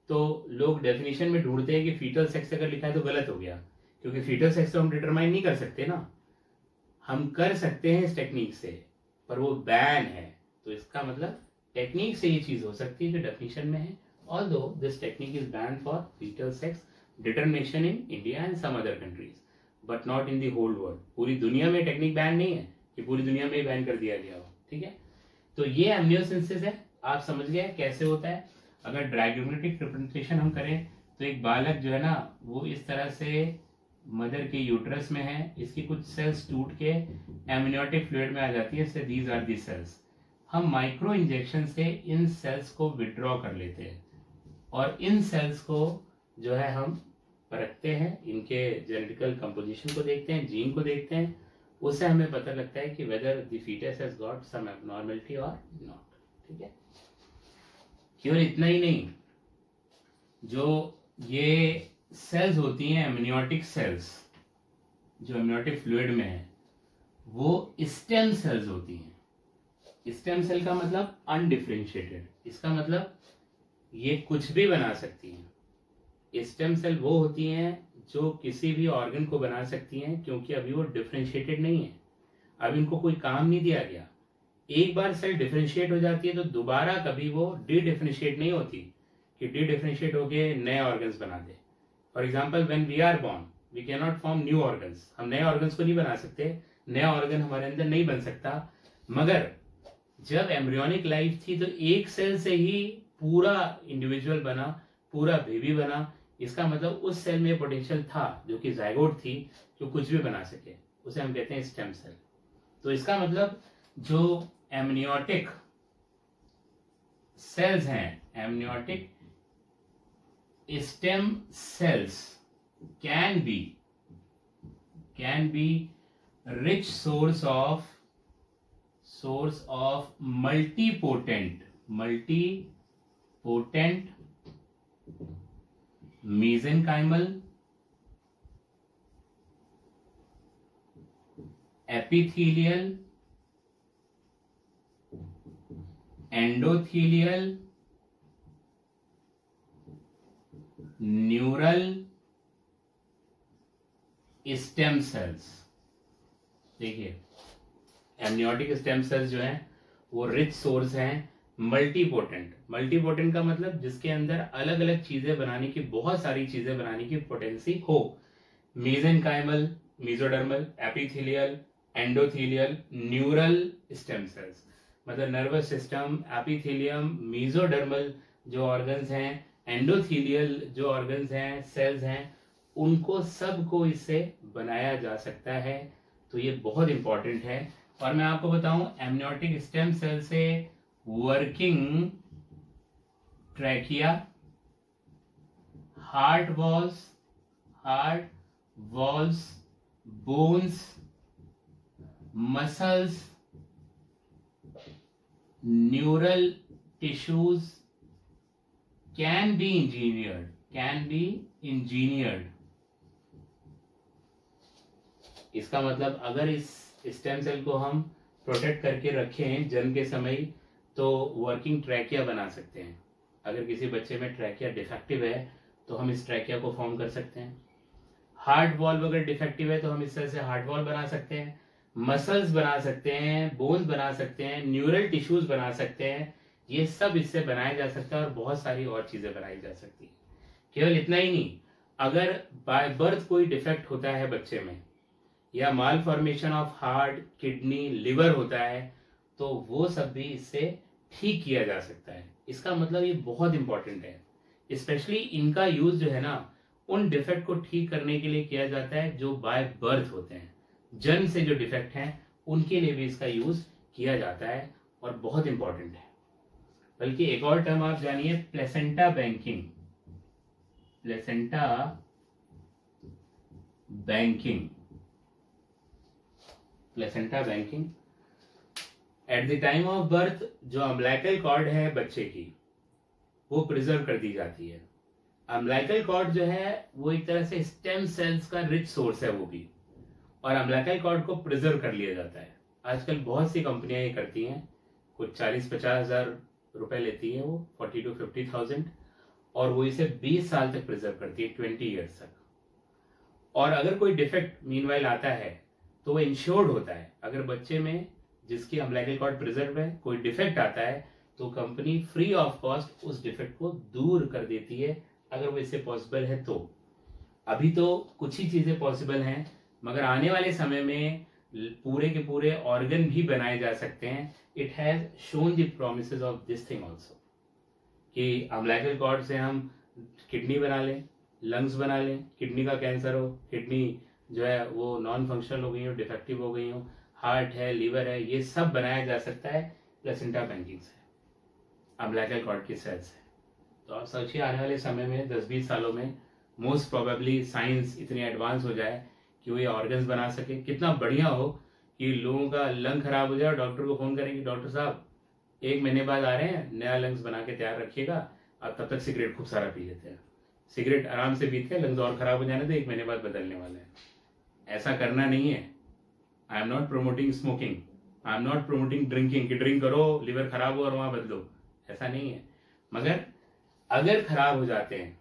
तो लोग डेफिनेशन में ढूंढते हैं कि फीटल सेक्स अगर लिखा है तो गलत हो गया, क्योंकि फीटल सेक्स तो हम डिटरमाइन नहीं कर सकते ना, हम कर सकते हैं इस टेक्निक से, पर वो बैन है। तो इसका मतलब टेक्निक से ये चीज हो सकती है जो डेफिनेशन में है। Although this technique is ban for fetal sex determination in India and some other countries, but not in the whole world. पूरी दुनिया में टेक्निक बैन नहीं है कि पूरी दुनिया में बैन कर दिया गया हो, ठीक है। तो ये एमनियोसिंथेसिस है, आप समझ गए कैसे होता है। अगर डायग्रामेटिक रिप्रेजेंटेशन हम करें तो एक बालक जो है ना वो इस तरह से मदर के यूट्रस में है, इसकी कुछ सेल्स टूट के एमनियोटिक फ्लूइड में आ जाती है, से दीज आर दी सेल्स। हम माइक्रो इंजेक्शन से इन सेल्स को विड्रॉ कर लेते हैं, और इन सेल्स को जो है हम परखते हैं, इनके जेनेटिकल कंपोजिशन को देखते हैं, जीन को देखते हैं, उससे हमें पता लगता है कि whether the fetus has got some abnormality और नॉट। ठीक है, केवल इतना ही नहीं, जो ये सेल्स होती हैं एमनियोटिक सेल्स, जो एमनियोटिक फ्लूइड में है, वो स्टेम सेल्स होती हैं। स्टेम सेल का मतलब अनडिफरेंशिएटेड, इसका मतलब ये कुछ भी बना सकती हैं। स्टेम सेल वो होती हैं जो किसी भी ऑर्गन को बना सकती हैं, क्योंकि अभी वो डिफरेंशिएटेड नहीं है, अभी इनको कोई काम नहीं दिया गया। एक बार सेल डिफरेंशिएट हो जाती है तो दोबारा कभी वो डी डिफरेंशिएट नहीं होती कि डी डिफरेंशिएट होके नए ऑर्गन्स बना दे। For example when we are born we can not form new organs, हम नए ऑर्गन्स को नहीं बना सकते, नया ऑर्गन हमारे अंदर नहीं बन सकता। मगर जब एम्ब्रियोनिक लाइफ थी तो एक सेल से ही पूरा इंडिविजुअल बना, पूरा बेबी बना। इसका मतलब उस सेल में पोटेंशियल था जो कि जायगोट थी, जो कुछ भी बना सके, उसे हम कहते हैं स्टेम सेल। तो इसका मतलब जो एमनियोटिक सेल्स हैं, amniotic stem cells can be rich source of multipotent mesenchymal, epithelial, endothelial, neural stem cells. देखिए एमनियोटिक स्टेम सेल्स जो हैं वो रिच सोर्स हैं मल्टीपोटेंट का मतलब जिसके अंदर अलग अलग चीजें बनाने की, बहुत सारी चीजें बनाने की पोटेंसी हो। Mesenchymal, mesodermal, epithelial, endothelial, neural stem cells, मतलब नर्वस सिस्टम, एपिथेलियम, मेसोडर्मल जो ऑर्गन्स हैं, एंडोथेलियल जो ऑर्गन्स हैं, सेल्स हैं, उनको सबको इससे बनाया जा सकता है। तो ये बहुत इंपॉर्टेंट है। और मैं आपको बताऊं एमनियोटिक स्टेम सेल से working trachea, heart walls, bones, muscles, neural tissues can be engineered. इसका मतलब अगर इस स्टेम सेल को हम प्रोटेक्ट करके रखें जन्म के समय, तो वर्किंग ट्रैकिया बना सकते हैं। अगर किसी बच्चे में ट्रैकिया डिफेक्टिव है तो हम इस ट्रैकिया को फॉर्म कर सकते हैं। हार्ट वॉल्व अगर डिफेक्टिव है तो हम इस तरह से हार्ट वॉल्व बना सकते हैं, मसल्स बना सकते हैं, बोन्स बना सकते हैं, न्यूरल टिश्यूज बना सकते हैं। ये सब इससे बनाया जा सकता है और बहुत सारी और चीजें बनाई जा सकती है। केवल इतना ही नहीं, अगर बाय बर्थ कोई डिफेक्ट होता है बच्चे में, या malformation of heart, kidney, liver होता है, तो वो सब भी इससे ठीक किया जा सकता है। इसका मतलब ये बहुत इंपॉर्टेंट है। स्पेशली इनका यूज जो है ना, उन डिफेक्ट को ठीक करने के लिए किया जाता है जो बाय बर्थ होते हैं, जन्म से जो डिफेक्ट हैं उनके लिए भी इसका यूज किया जाता है और बहुत इंपॉर्टेंट है। बल्कि एक और टर्म आप जानिए, placenta banking. At the time of birth जो अम्बिलिकल कॉर्ड है बच्चे की, वो प्रिजर्व कर दी जाती है। अम्बिलिकल कॉर्ड जो है वो एक तरह से स्टेम सेल्स का रिच सोर्स है वो भी, और अम्बिलिकल कॉर्ड को प्रिजर्व कर लिया जाता है। आजकल बहुत सी कंपनियां ये करती हैं, कुछ 40-50 हजार रुपए लेती है वो, 40 to 50,000, और वो इसे 20 साल तक प्रिजर्व करती है, 20 ईयर्स तक। और अगर कोई डिफेक्ट मीनवाइल आता है तो वो इंश्योर्ड होता है। अगर बच्चे में जिसकी अम्बिलिकल कॉर्ड प्रिजर्व है कोई डिफेक्ट आता है तो कंपनी फ्री ऑफ कॉस्ट उस डिफेक्ट को दूर कर देती है, अगर वो इससे पॉसिबल है तो। अभी तो कुछ ही चीजें पॉसिबल हैं, मगर आने वाले समय में पूरे के पूरे ऑर्गन भी बनाए जा सकते हैं। It has shown the promises of this thing also, कि अम्बिलिकल कॉर्ड से हम किडनी बना लें, लंग्स बना लें, किडनी का कैंसर हो, किडनी जो है वो नॉन फंक्शनल हो गई हो, डिफेक्टिव हो गई हो, हार्ट है, लीवर है, ये सब बनाया जा सकता है प्लेसेंटा बैंकिंग से, अम्बिलिकल कॉर्ड की सेल से। तो आप सोचिए आने वाले समय में 10-20 सालों में मोस्ट प्रोबेबली साइंस इतनी एडवांस हो जाए कि वो ये ऑर्गन्स बना सके। कितना बढ़िया हो कि लोगों का लंग खराब हो जाए और डॉक्टर को फोन करें कि डॉक्टर साहब 1 महीने बाद आ रहे हैं, नया लंग्स बना के तैयार रखिएगा, आप तब तक सिगरेट खूब सारा पी लेते हैं, सिगरेट आराम से पीते हैं, लंग्स और खराब हो जाने तो 1 महीने बाद बदलने वाले हैं। ऐसा करना नहीं है। I am not promoting smoking, I am not promoting drinking कि ड्रिंक करो लिवर खराब हो और वहां बदलो, ऐसा नहीं है। मगर अगर खराब हो जाते हैं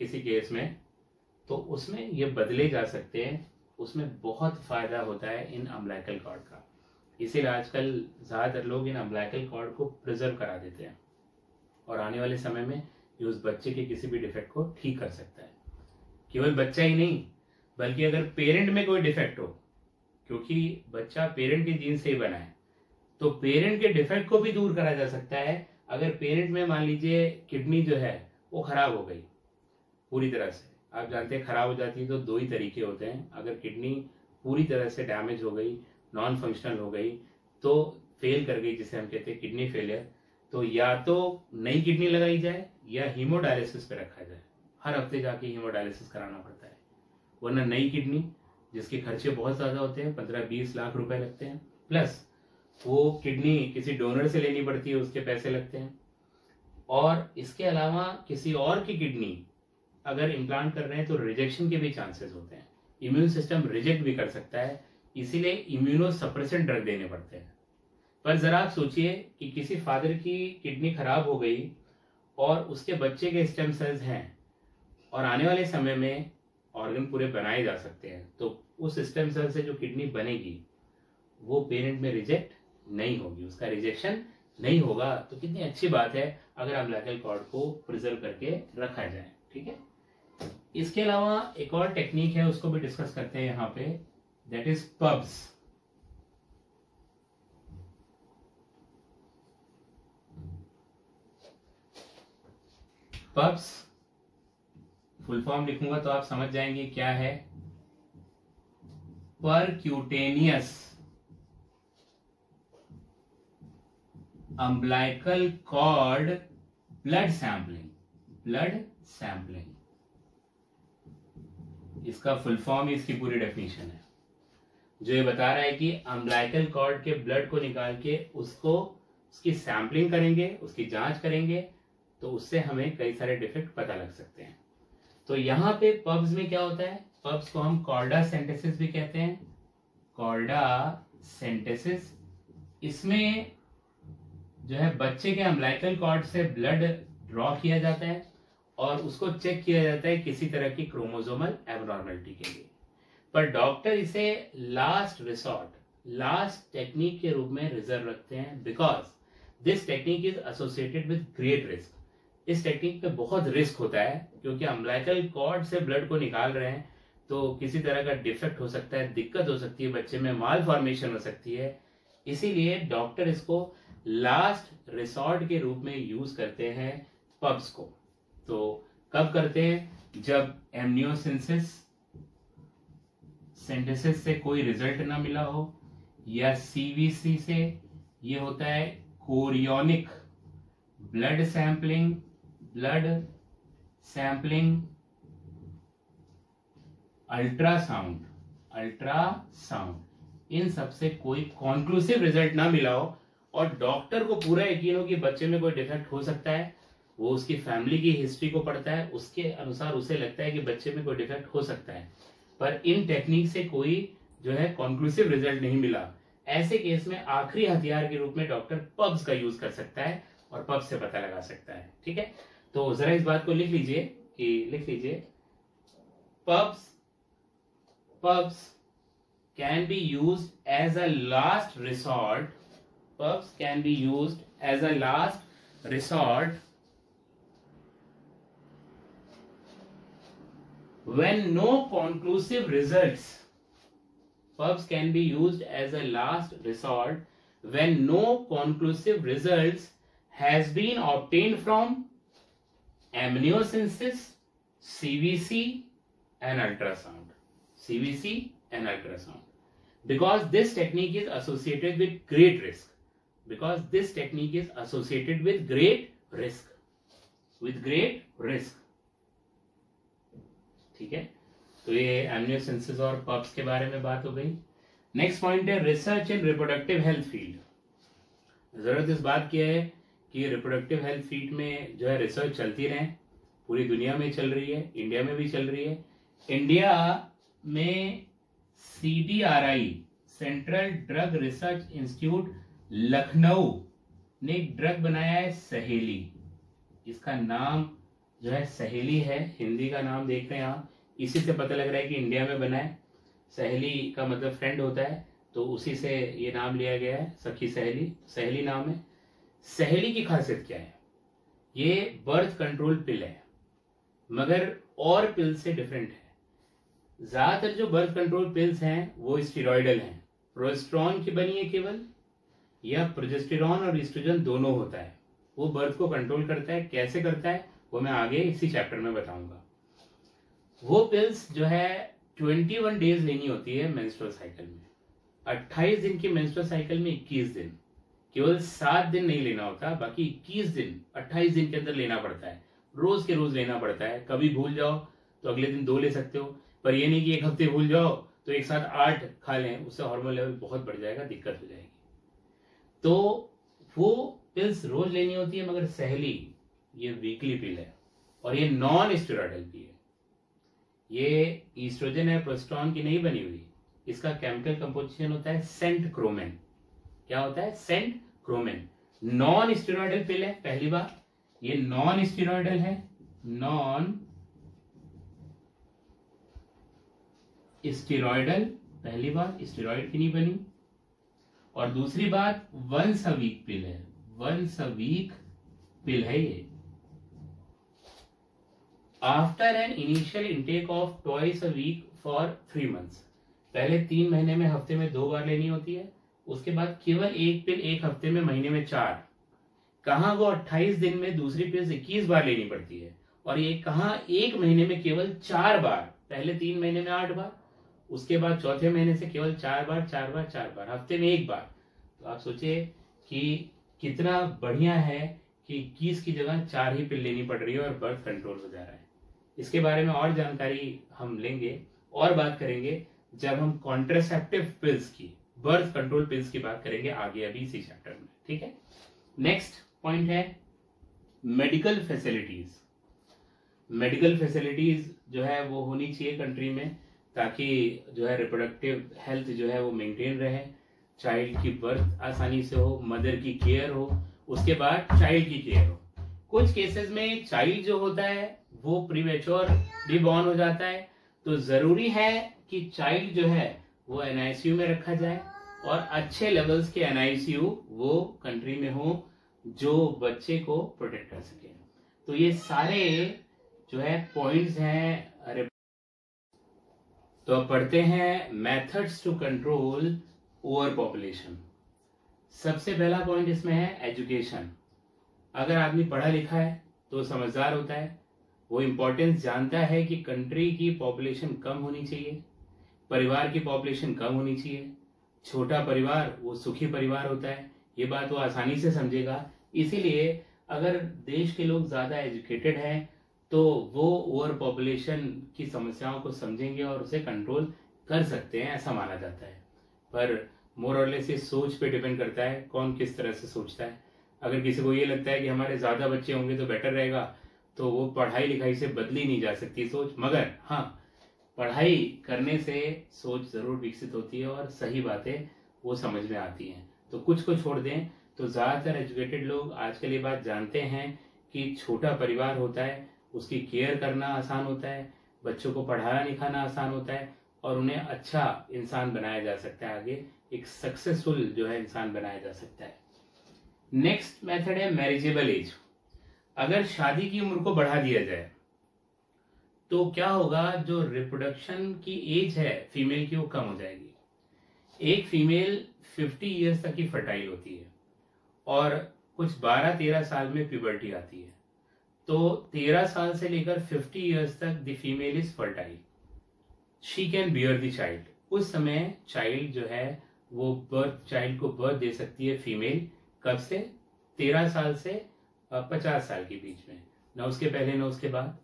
किसी केस में तो उसमें ये बदले जा सकते हैं, उसमें बहुत फायदा होता है इन अम्बिलिकल कॉर्ड का। इसीलिए आजकल ज्यादातर लोग इन अम्बिलिकल कॉर्ड को प्रिजर्व करा देते हैं और आने वाले समय में ये उस बच्चे के किसी भी डिफेक्ट को ठीक कर सकता है। केवल बच्चा ही नहीं बल्कि अगर पेरेंट में कोई डिफेक्ट हो, क्योंकि बच्चा पेरेंट के जीन से ही बना है, तो पेरेंट के डिफेक्ट को भी दूर करा जा सकता है। अगर पेरेंट में मान लीजिए किडनी जो है वो खराब हो गई पूरी तरह से, आप जानते हैं खराब हो जाती है तो 2 ही तरीके होते हैं। अगर किडनी पूरी तरह से डैमेज हो गई, नॉन फंक्शनल हो गई, तो फेल कर गई, जिसे हम कहते हैं किडनी फेलियर, तो या तो नई किडनी लगाई जाए या हीमोडायलिसिस पे रखा जाए। हर हफ्ते जाके हीमोडायलिसिस कराना पड़ता है, वरना नई किडनी जिसके खर्चे बहुत ज्यादा होते हैं, 15-20 लाख रुपए लगते हैं, प्लस वो किडनी किसी डोनर से लेनी पड़ती है, उसके पैसे लगते हैं। और इसके अलावा किसी और की किडनी अगर इम्प्लांट कर रहे हैं तो रिजेक्शन के भी चांसेस होते हैं, इम्यून सिस्टम रिजेक्ट भी कर सकता है, इसीलिए इम्यूनो सप्रेसेंट ड्रग देने पड़ते हैं। पर जरा आप सोचिए कि किसी फादर की किडनी खराब हो गई और उसके बच्चे के स्टेम सेल्स हैं और आने वाले समय में ऑर्गन पूरे बनाए जा सकते हैं, तो उस स्टेम सेल से जो किडनी बनेगी वो पेरेंट में रिजेक्ट नहीं होगी, उसका रिजेक्शन नहीं होगा। तो कितनी अच्छी बात है अगर अम्बिलिकल कॉर्ड को प्रिजर्व करके रखा जाए। ठीक है, इसके अलावा एक और टेक्निक है, उसको भी डिस्कस करते हैं यहाँ पे, that is PUBS. PUBS full form लिखूंगा तो आप समझ जाएंगे क्या है। Percutaneous umbilical cord blood sampling, blood sampling, इसका फुल फॉर्म, इसकी पूरी डेफिनेशन है, जो ये बता रहा है कि अम्बिलिकल कॉर्ड के ब्लड को निकाल के उसको उसकी सैंपलिंग करेंगे, उसकी जांच करेंगे, तो उससे हमें कई सारे डिफेक्ट पता लग सकते हैं। तो यहाँ पे पब्स में क्या होता है, पब्स को हम कॉर्डा सेंटेसिस भी कहते हैं, कॉर्डा सेंटेसिस। इसमें जो है बच्चे के अम्बिलिकल कॉर्ड से ब्लड ड्रॉ किया जाता है और उसको चेक किया जाता है किसी तरह की क्रोमोसोमल एबनॉर्मलिटी के लिए। पर डॉक्टर इसे लास्ट रिसोर्ट, लास्ट टेक्निक के रूप में रिजर्व रखते हैं, because this technique is associated with great risk. इस टेक्निक पे बहुत रिस्क होता है, क्योंकि अम्बिलिकल कॉर्ड से ब्लड को निकाल रहे हैं तो किसी तरह का डिफेक्ट हो सकता है, दिक्कत हो सकती है, बच्चे में माल फॉर्मेशन हो सकती है। इसीलिए डॉक्टर इसको लास्ट रिसोर्ट के रूप में यूज करते हैं पब्स को। तो कब करते हैं, जब एमनियोसिंथेसिस सिंथेसिस से कोई रिजल्ट ना मिला हो, या सीवीसी से ये होता है chorionic blood sampling, blood sampling, ultrasound, ultrasound, इन सब से कोई कॉन्क्लूसिव रिजल्ट ना मिला हो और डॉक्टर को पूरा यकीन हो कि बच्चे में कोई डिफेक्ट हो सकता है, वो उसकी फैमिली की हिस्ट्री को पढ़ता है, उसके अनुसार उसे लगता है कि बच्चे में कोई डिफेक्ट हो सकता है, पर इन टेक्निक से कोई जो है कॉन्क्लूसिव रिजल्ट नहीं मिला, ऐसे केस में आखिरी हथियार के रूप में डॉक्टर पब्स का यूज कर सकता है और पब्स से पता लगा सकता है। ठीक है, तो जरा इस बात को लिख लीजिए कि लिख लीजिए pubs, pubs can be used as a last resort, pubs can be used as a last resort when no conclusive results, pubs can be used as a last resort when no conclusive results has been obtained from amniocentesis, CVC and ultrasound. CVC and ultrasound, because this technique is associated with great risk, because this technique is associated with great risk. With great risk. ठीक है, तो ये एमनियोसेंसिस और pups के बारे में बात हो गई। नेक्स्ट पॉइंट है रिसर्च इन रिप्रोडक्टिव हेल्थ फील्ड। जरूरत इस बात की है कि रिप्रोडक्टिव हेल्थ फील्ड में जो है रिसर्च चलती रहे, पूरी दुनिया में चल रही है, इंडिया में भी चल रही है। इंडिया में CDRI central drug research institute Lucknow ने एक ड्रग बनाया है सहेली। इसका नाम जो है सहेली है, हिंदी का नाम देख रहे हैं आप, इसी से पता लग रहा है कि इंडिया में बना है। सहेली का मतलब फ्रेंड होता है, तो उसी से ये नाम लिया गया है, सखी सहेली, सहेली नाम है। सहेली की खासियत क्या है? ये बर्थ कंट्रोल पिल है, मगर और पिल से डिफरेंट है। ज्यादातर जो बर्थ कंट्रोल पिल्स हैं वो स्टेरॉइडल हैं, प्रोजेस्टेरॉन की बनी है केवल, या प्रोजेस्टेरॉन और एस्ट्रोजन दोनों होता है। वो बर्थ को कंट्रोल करता है, कैसे करता है वो मैं आगे इसी चैप्टर में बताऊंगा। वो पिल्स जो है 21 डेज लेनी होती है मेंस्ट्रुअल साइकिल में। 28 दिन की मेंस्ट्रुअल साइकिल में 21 दिन, केवल 7 दिन नहीं लेना होता, बाकी 21 दिन 28 दिन के अंदर लेना पड़ता है। रोज के रोज लेना पड़ता है। कभी भूल जाओ तो अगले दिन 2 ले सकते हो, पर ये नहीं कि एक हफ्ते भूल जाओ तो एक साथ 8 खा लें, उससे हार्मोन लेवल बहुत बढ़ जाएगा, दिक्कत हो जाएगी। तो वो पिल्स रोज लेनी होती है, मगर सहेली ये वीकली पिल है और ये नॉन स्टेरॉइडल भी है। ये ईस्ट्रोजन है प्रोजेस्टेरॉन की नहीं बनी हुई। इसका केमिकल कंपोजिशन होता है सेंट क्रोमेन। क्या होता है? सेंट क्रोमेन। नॉन स्टेरॉइडल पिल है, पहली बात ये नॉन स्टेरॉइडल है, नॉन स्टेरॉइडल, पहली बात स्टेरॉइड की नहीं बनी। और दूसरी बात वंस अ वीक पिल है, वंस अ वीक पिल है ये। After an initial intake of twice a week for 3 months, पहले 3 महीने में हफ्ते में 2 बार लेनी होती है। उसके बाद केवल एक पिल एक हफ्ते में, महीने में 4। कहां वो 28 दिन में दूसरी पिल 21 बार लेनी पड़ती है, और ये कहां एक महीने में केवल 4 बार, पहले 3 महीने में 8 बार, उसके बाद चौथे महीने से केवल 4 बार 4 बार 4 बार, हफ्ते में 1 बार। तो आप सोचिए कि कितना बढ़िया है कि 21 की जगह 4 ही पिल लेनी पड़ रही है और बर्थ कंट्रोल हो जा रहा है। इसके बारे में और जानकारी हम लेंगे और बात करेंगे जब हम कॉन्ट्रासेप्टिव पिल्स की, बर्थ कंट्रोल पिल्स की बात करेंगे आगे अभी इसी चैप्टर में। ठीक है, नेक्स्ट पॉइंट है मेडिकल फैसिलिटीज। मेडिकल फैसिलिटीज जो है वो होनी चाहिए कंट्री में, ताकि जो है रिप्रोडक्टिव हेल्थ जो है वो मेंटेन रहे, चाइल्ड की बर्थ आसानी से हो, मदर की केयर हो, उसके बाद चाइल्ड की केयर हो। कुछ केसेस में चाइल्ड जो होता है वो प्रीमेच्योर भी बॉर्न हो जाता है, तो जरूरी है कि चाइल्ड जो है वो NICU में रखा जाए, और अच्छे लेवल्स के NICU वो कंट्री में हो जो बच्चे को प्रोटेक्ट कर सके। तो ये सारे जो है पॉइंट्स हैं। तो अब पढ़ते हैं methods to control over population. सबसे पहला पॉइंट इसमें है एजुकेशन। अगर आदमी पढ़ा लिखा है तो समझदार होता है, वो इम्पोर्टेंस जानता है कि कंट्री की पॉपुलेशन कम होनी चाहिए, परिवार की पॉपुलेशन कम होनी चाहिए। छोटा परिवार वो सुखी परिवार होता है, ये बात वो आसानी से समझेगा। इसीलिए अगर देश के लोग ज्यादा एजुकेटेड हैं तो वो ओवर पॉपुलेशन की समस्याओं को समझेंगे और उसे कंट्रोल कर सकते हैं, ऐसा माना जाता है। पर मोर और लेस ये सोच पे डिपेंड करता है कौन किस तरह से सोचता है। अगर किसी को ये लगता है कि हमारे ज्यादा बच्चे होंगे तो बेटर रहेगा, तो वो पढ़ाई लिखाई से बदली नहीं जा सकती सोच। मगर हाँ, पढ़ाई करने से सोच जरूर विकसित होती है और सही बातें वो समझ में आती हैं। तो कुछ को छोड़ दें तो ज्यादातर एजुकेटेड लोग आजकल ये बात जानते हैं कि छोटा परिवार होता है, उसकी केयर करना आसान होता है, बच्चों को पढ़ाना लिखाना आसान होता है, और उन्हें अच्छा इंसान बनाया जा सकता है, आगे एक सक्सेसफुल जो है इंसान बनाया जा सकता है। नेक्स्ट मेथड है मैरिजेबल एज। अगर शादी की उम्र को बढ़ा दिया जाए तो क्या होगा, जो रिप्रोडक्शन की एज है फीमेल की वो कम हो जाएगी। एक फीमेल 50 ईयर्स तक ही फर्टाइल होती है और कुछ 12-13 साल में प्यूबर्टी आती है। तो 13 साल से लेकर 50 ईयर्स तक the female is fertile, she can bear the child. उस समय चाइल्ड जो है वो चाइल्ड को बर्थ दे सकती है फीमेल। कब से? 13 साल से 50 साल के बीच में। ना उसके पहले ना उसके बाद।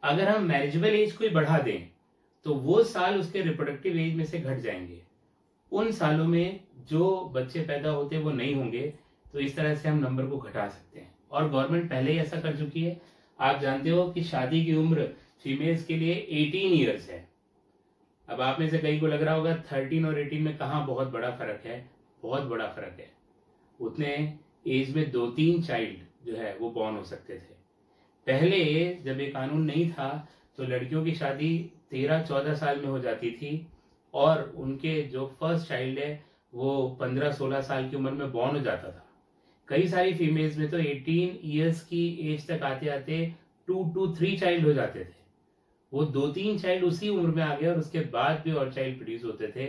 अगर हम मैरिजेबल एज को ही बढ़ा दें तो वो साल उसके रिप्रोडक्टिव एज में से घट जाएंगे। उन सालों में जो बच्चे पैदा होते वो नहीं होंगे, तो इस तरह से हम नंबर को घटा सकते हैं। और गवर्नमेंट पहले ही ऐसा कर चुकी है। आप जानते हो कि शादी की उम्र फीमेल्स के लिए 18 ईयर्स है। अब आप में से कई को लग रहा होगा 13 और 18 में कहाँ बहुत बड़ा फर्क है। बहुत बड़ा फर्क है। उतने एज में 2-3 चाइल्ड जो है वो बॉर्न हो सकते थे। पहले जब ये कानून नहीं था तो लड़कियों की शादी 13-14 साल में हो जाती थी और उनके जो फर्स्ट चाइल्ड है वो 15-16 साल की उम्र में बॉर्न हो जाता था। कई सारी फीमेल्स में तो 18 ईयर्स की एज तक आते आते 2 to 3 चाइल्ड हो जाते थे। वो 2-3 चाइल्ड उसी उम्र में आ गए और उसके बाद भी और चाइल्ड प्रोड्यूस होते थे।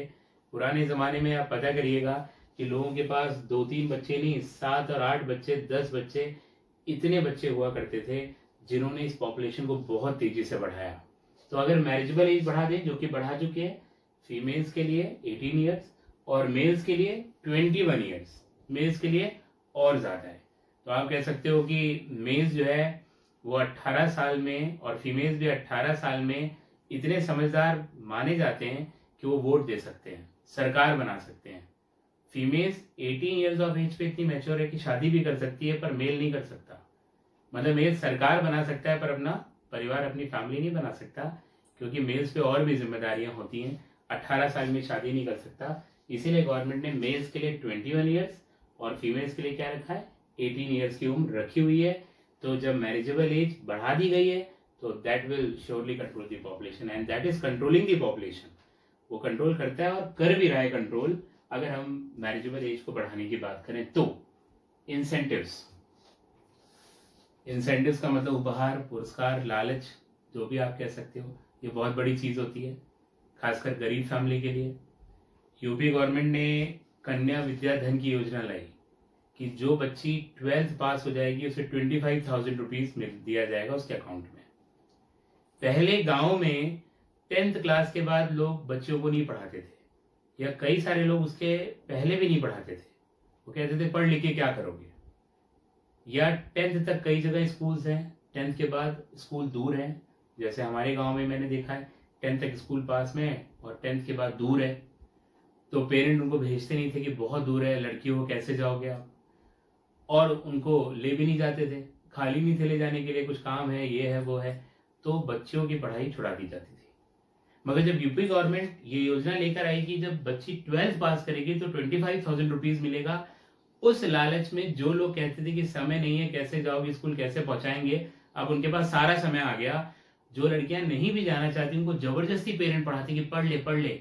पुराने जमाने में आप पता करिएगा कि लोगों के पास 2-3 बच्चे नहीं, 7 और 8 बच्चे, 10 बच्चे, इतने बच्चे हुआ करते थे जिन्होंने इस पॉपुलेशन को बहुत तेजी से बढ़ाया। तो अगर मैरिजेबल एज बढ़ा दें, जो कि बढ़ा चुके हैं, फीमेल्स के लिए 18 ईयर्स और मेल्स के लिए 21 ईयर्स, मेल्स के लिए और ज्यादा है। तो आप कह सकते हो कि मेल्स जो है वो 18 साल में और फीमेल्स भी 18 साल में इतने समझदार माने जाते हैं कि वो वोट दे सकते हैं, सरकार बना सकते हैं। फीमेल्स 18 ईयर्स ऑफ एज पे इतनी मैच्योर है कि शादी भी कर सकती है, पर मेल नहीं कर सकता। मतलब मेल सरकार बना सकता है पर अपना परिवार, अपनी फैमिली नहीं बना सकता, क्योंकि मेल्स पे और भी जिम्मेदारियां होती हैं। 18 साल में शादी नहीं कर सकता। इसीलिए गवर्नमेंट ने मेल्स के लिए 21 ईयर्स और फीमेल्स के लिए क्या रखा है, 18 ईयर्स की उम्र रखी हुई है। तो जब मैरिजेबल एज बढ़ा दी गई है तो that will surely control the population and that is controlling the population. वो कंट्रोल करता है और कर भी रहा है कंट्रोल। अगर हम मैरिजेबल एज को बढ़ाने की बात करें तो इंसेंटिव्स का मतलब उपहार, पुरस्कार, लालच, जो भी आप कह सकते हो, ये बहुत बड़ी चीज होती है, खासकर गरीब फैमिली के लिए। यूपी गवर्नमेंट ने कन्या विद्या धन की योजना लाई कि जो बच्ची 12th पास हो जाएगी उसे 25,000 रुपीज दिया जाएगा उसके अकाउंट में। पहले गांव में 10th क्लास के बाद लोग बच्चों को नहीं पढ़ाते थे, या कई सारे लोग उसके पहले भी नहीं पढ़ाते थे। वो कहते थे पढ़ लिख के क्या करोगे, या 10th तक कई जगह स्कूल्स हैं, 10th के बाद स्कूल दूर है। जैसे हमारे गांव में मैंने देखा है 10th तक स्कूल पास में है और 10th के बाद दूर है, तो पेरेंट उनको भेजते नहीं थे कि बहुत दूर है, लड़कियों को कैसे जाओगे आप, और उनको ले भी नहीं जाते थे, खाली नहीं थे ले जाने के लिए, कुछ काम है, ये है वो है, तो बच्चों की पढ़ाई छुड़ा दी जाती थी। मगर जब यूपी गवर्नमेंट ये योजना लेकर आई कि जब बच्ची 12th पास करेगी तो 25,000 रुपीज मिलेगा, उस लालच में जो लोग कहते थे कि समय नहीं है, कैसे जाओगे स्कूल, कैसे पहुंचाएंगे, अब उनके पास सारा समय आ गया। जो लड़कियां नहीं भी जाना चाहती उनको जबरदस्ती पेरेंट पढ़ाते कि पढ़ ले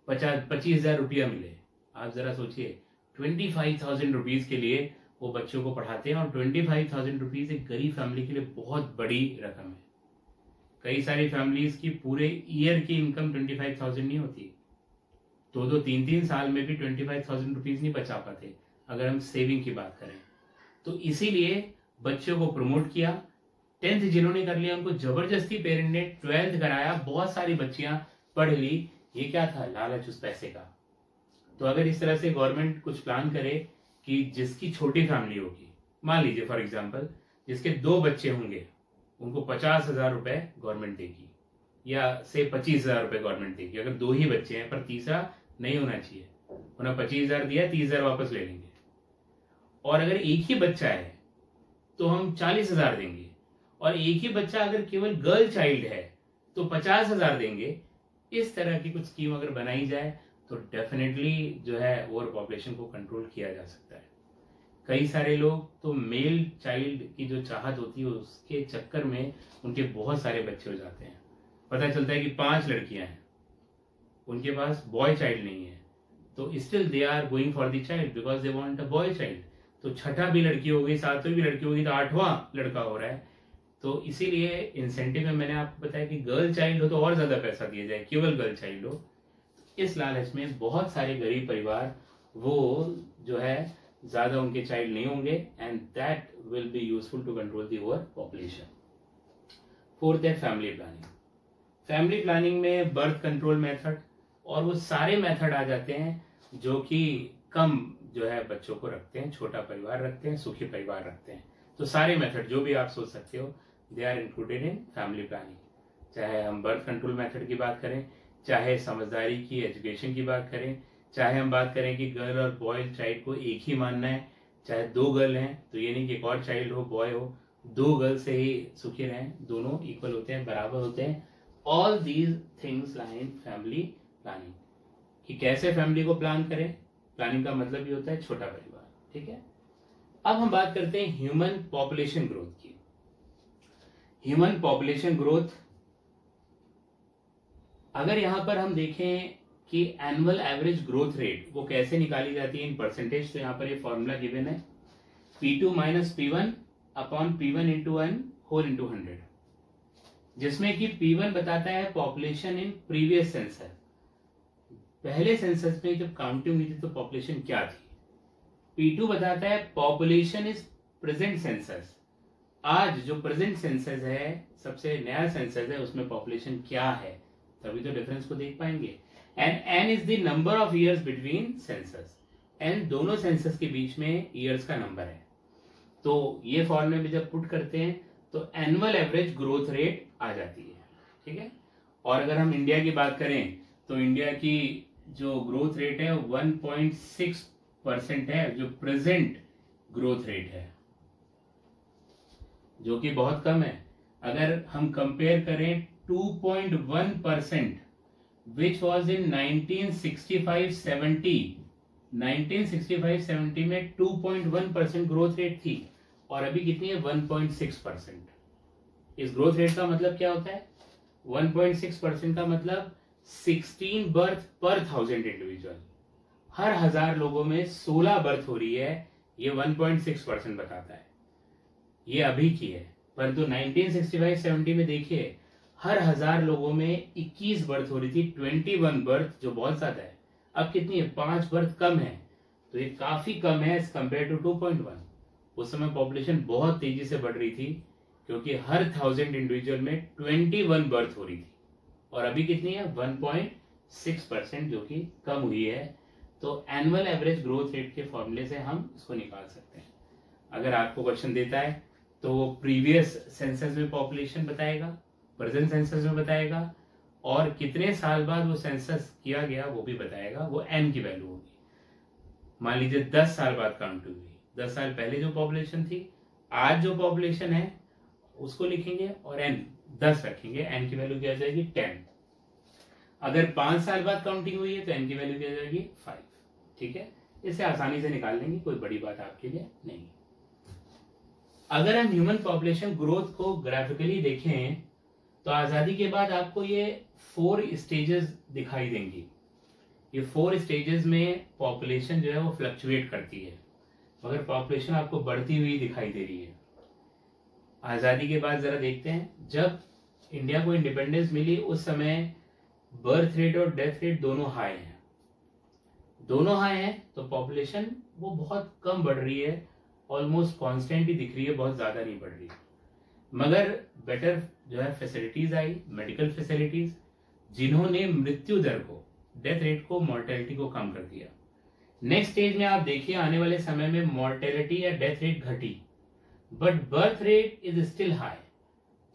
25,000 रुपया मिले। आप जरा सोचिए 25,000 रुपीज के लिए वो बच्चों को पढ़ाते हैं, और 25,000 रुपीज एक गरीब फैमिली के लिए बहुत बड़ी रकम है। कई सारी फैमिलीज की पूरे ईयर की इनकम 25,000 नहीं होती, 2-3 साल में भी 25,000 रुपीज नहीं बचा पाते अगर हम सेविंग की बात करें। तो इसीलिए बच्चों को प्रमोट किया। 10th जिन्होंने कर लिया उनको जबरदस्ती पेरेंट ने 12th कराया, बहुत सारी बच्चियां पढ़ ली। ये क्या था, लालच उस पैसे का। तो अगर इस तरह से गवर्नमेंट कुछ प्लान करे कि जिसकी छोटी फैमिली होगी, मान लीजिए फॉर एग्जांपल जिसके 2 बच्चे होंगे, उनको 50,000 रुपए गवर्नमेंट देगी, या से 25,000 रुपए गवर्नमेंट देगी। अगर 2 ही बच्चे हैं पर तीसरा नहीं होना चाहिए, उन्हें 25,000 दिया, 30,000 वापस ले लेंगे। और अगर एक ही बच्चा है तो हम 40,000 देंगे, और एक ही बच्चा अगर केवल गर्ल चाइल्ड है तो 50,000 देंगे। इस तरह की कुछ स्कीम अगर बनाई जाए तो डेफिनेटली जो है ओवर पॉपुलेशन को कंट्रोल किया जा सकता है। कई सारे लोग तो मेल चाइल्ड की जो चाहत होती है उसके चक्कर में उनके बहुत सारे बच्चे हो जाते हैं। पता चलता है कि 5 लड़कियां हैं, उनके पास बॉय चाइल्ड नहीं है, तो still they are going for the child because they want a boy child. तो छठा भी लड़की हो गई, 7वीं भी लड़की होगी, तो 8वां लड़का हो रहा है। तो इसीलिए इंसेंटिव में मैंने आपको बताया कि गर्ल चाइल्ड हो तो और ज्यादा पैसा दिया जाए, केवल गर्ल चाइल्ड हो। इस लालच में बहुत सारे गरीब परिवार वो जो है ज्यादा उनके चाइल्ड नहीं होंगे, and that will be useful to control the over population. 4th है फैमिली प्लानिंग। फैमिली प्लानिंग में बर्थ कंट्रोल मेथड और वो सारे मेथड आ जाते हैं जो कि कम जो है बच्चों को रखते हैं, छोटा परिवार रखते हैं, सुखी परिवार रखते हैं। तो सारे मेथड जो भी आप सोच सकते हो they are included in family planning. चाहे हम बर्थ कंट्रोल मेथड की बात करें, चाहे समझदारी की एजुकेशन की बात करें, चाहे हम बात करें कि गर्ल और बॉय चाइल्ड को एक ही मानना है, चाहे 2 गर्ल हैं तो ये नहीं कि एक और चाइल्ड हो बॉय हो, 2 गर्ल से ही सुखी रहें, दोनों इक्वल होते हैं, बराबर होते हैं। All these things lie in family planning. कि कैसे फैमिली को प्लान करें, प्लानिंग का मतलब ही होता है छोटा परिवार। ठीक है, अब हम बात करते हैं ह्यूमन पॉपुलेशन ग्रोथ की। ह्यूमन पॉपुलेशन ग्रोथ, अगर यहां पर हम देखें कि एनुअल एवरेज ग्रोथ रेट वो कैसे निकाली जाती है इन परसेंटेज, तो यहां पर ये फॉर्मूला गिवन है P2 minus P1 upon P1 into n whole into 100, जिसमें कि P1 बताता है पॉपुलेशन इन प्रीवियस सेंसस। पहले सेंसस में जब काउंटिंग हुई थी तो पॉपुलेशन क्या थी। P2 बताता है पॉपुलेशन इज प्रेजेंट सेंसस, आज जो प्रेजेंट सेंसस है, सबसे नया सेंसस है, उसमें पॉपुलेशन क्या है, तभी तो डिफरेंस को देख पाएंगे। And n is the number of years between census, n दोनों सेंसस के बीच में ईयर्स का नंबर है। तो ये फॉर्मूले में जब पुट करते हैं तो एनुअल एवरेज ग्रोथ रेट आ जाती है। ठीक है, और अगर हम इंडिया की बात करें तो इंडिया की जो ग्रोथ रेट है 1.6% है, जो प्रेजेंट ग्रोथ रेट है, जो कि बहुत कम है। अगर हम कंपेयर करें 2.1% विच वॉज इन 1965-70 में 2.1% ग्रोथ रेट थी, और अभी कितनी है 1.6%। इस ग्रोथ रेट का मतलब क्या होता है, 1.6% का मतलब 16 बर्थ पर 1000 इंडिविजुअल, हर 1000 लोगों में 16 बर्थ हो रही है, ये 1.6% बताता है। ये अभी की है, परंतु 1965-70 में देखिए हर 1000 लोगों में 21 बर्थ हो रही थी, 21 बर्थ, जो बहुत ज्यादा है। अब कितनी है, 5 बर्थ कम है, तो ये काफी कम है एज कम्पेयर टू 2.1। उस समय पॉपुलेशन बहुत तेजी से बढ़ रही थी, क्योंकि हर 1000 इंडिविजुअल में 21 बर्थ हो रही थी, और अभी कितनी है 1.6%, जो कि कम हुई है। तो एनुअल एवरेज ग्रोथ रेट के फॉर्मूले से हम इसको निकाल सकते हैं। अगर आपको क्वेश्चन देता है तो वो प्रीवियस सेंसस में पॉपुलेशन बताएगा, प्रेजेंट सेंसस में बताएगा, और कितने साल बाद वो सेंसस किया गया वो भी बताएगा, वो एन की वैल्यू होगी। मान लीजिए 10 साल बाद काउंट हुई, 10 साल पहले जो पॉपुलेशन थी, आज जो पॉपुलेशन है उसको लिखेंगे और एन 10 रखेंगे, एन की वैल्यू क्या आ जाएगी 10। अगर 5 साल बाद काउंटिंग हुई है तो एन की वैल्यू क्या आ जाएगी 5। ठीक है, इसे आसानी से निकाल लेंगे, कोई बड़ी बात आपके लिए नहीं। अगर हम ह्यूमन पॉपुलेशन ग्रोथ को ग्राफिकली देखें तो आजादी के बाद आपको ये 4 स्टेजेस दिखाई देंगी। ये 4 स्टेजेस में पॉपुलेशन जो है वो फ्लक्चुएट करती है, मगर पॉपुलेशन आपको बढ़ती हुई दिखाई दे रही है। आजादी के बाद जरा देखते हैं, जब इंडिया को इंडिपेंडेंस मिली उस समय बर्थ रेट और डेथ रेट दोनों हाई हैं, तो पॉपुलेशन वो बहुत कम बढ़ रही है, ऑलमोस्ट कांस्टेंट ही दिख रही है, बहुत ज्यादा नहीं बढ़ रही। मगर बेटर जो है फैसिलिटीज आई, मेडिकल फैसिलिटीज, जिन्होंने मृत्यु दर को, डेथ रेट को, मॉर्टेलिटी को कम कर दिया। नेक्स्ट स्टेज में आप देखिए आने वाले समय में मॉर्टेलिटी या डेथ रेट घटी, but birth rate is still high.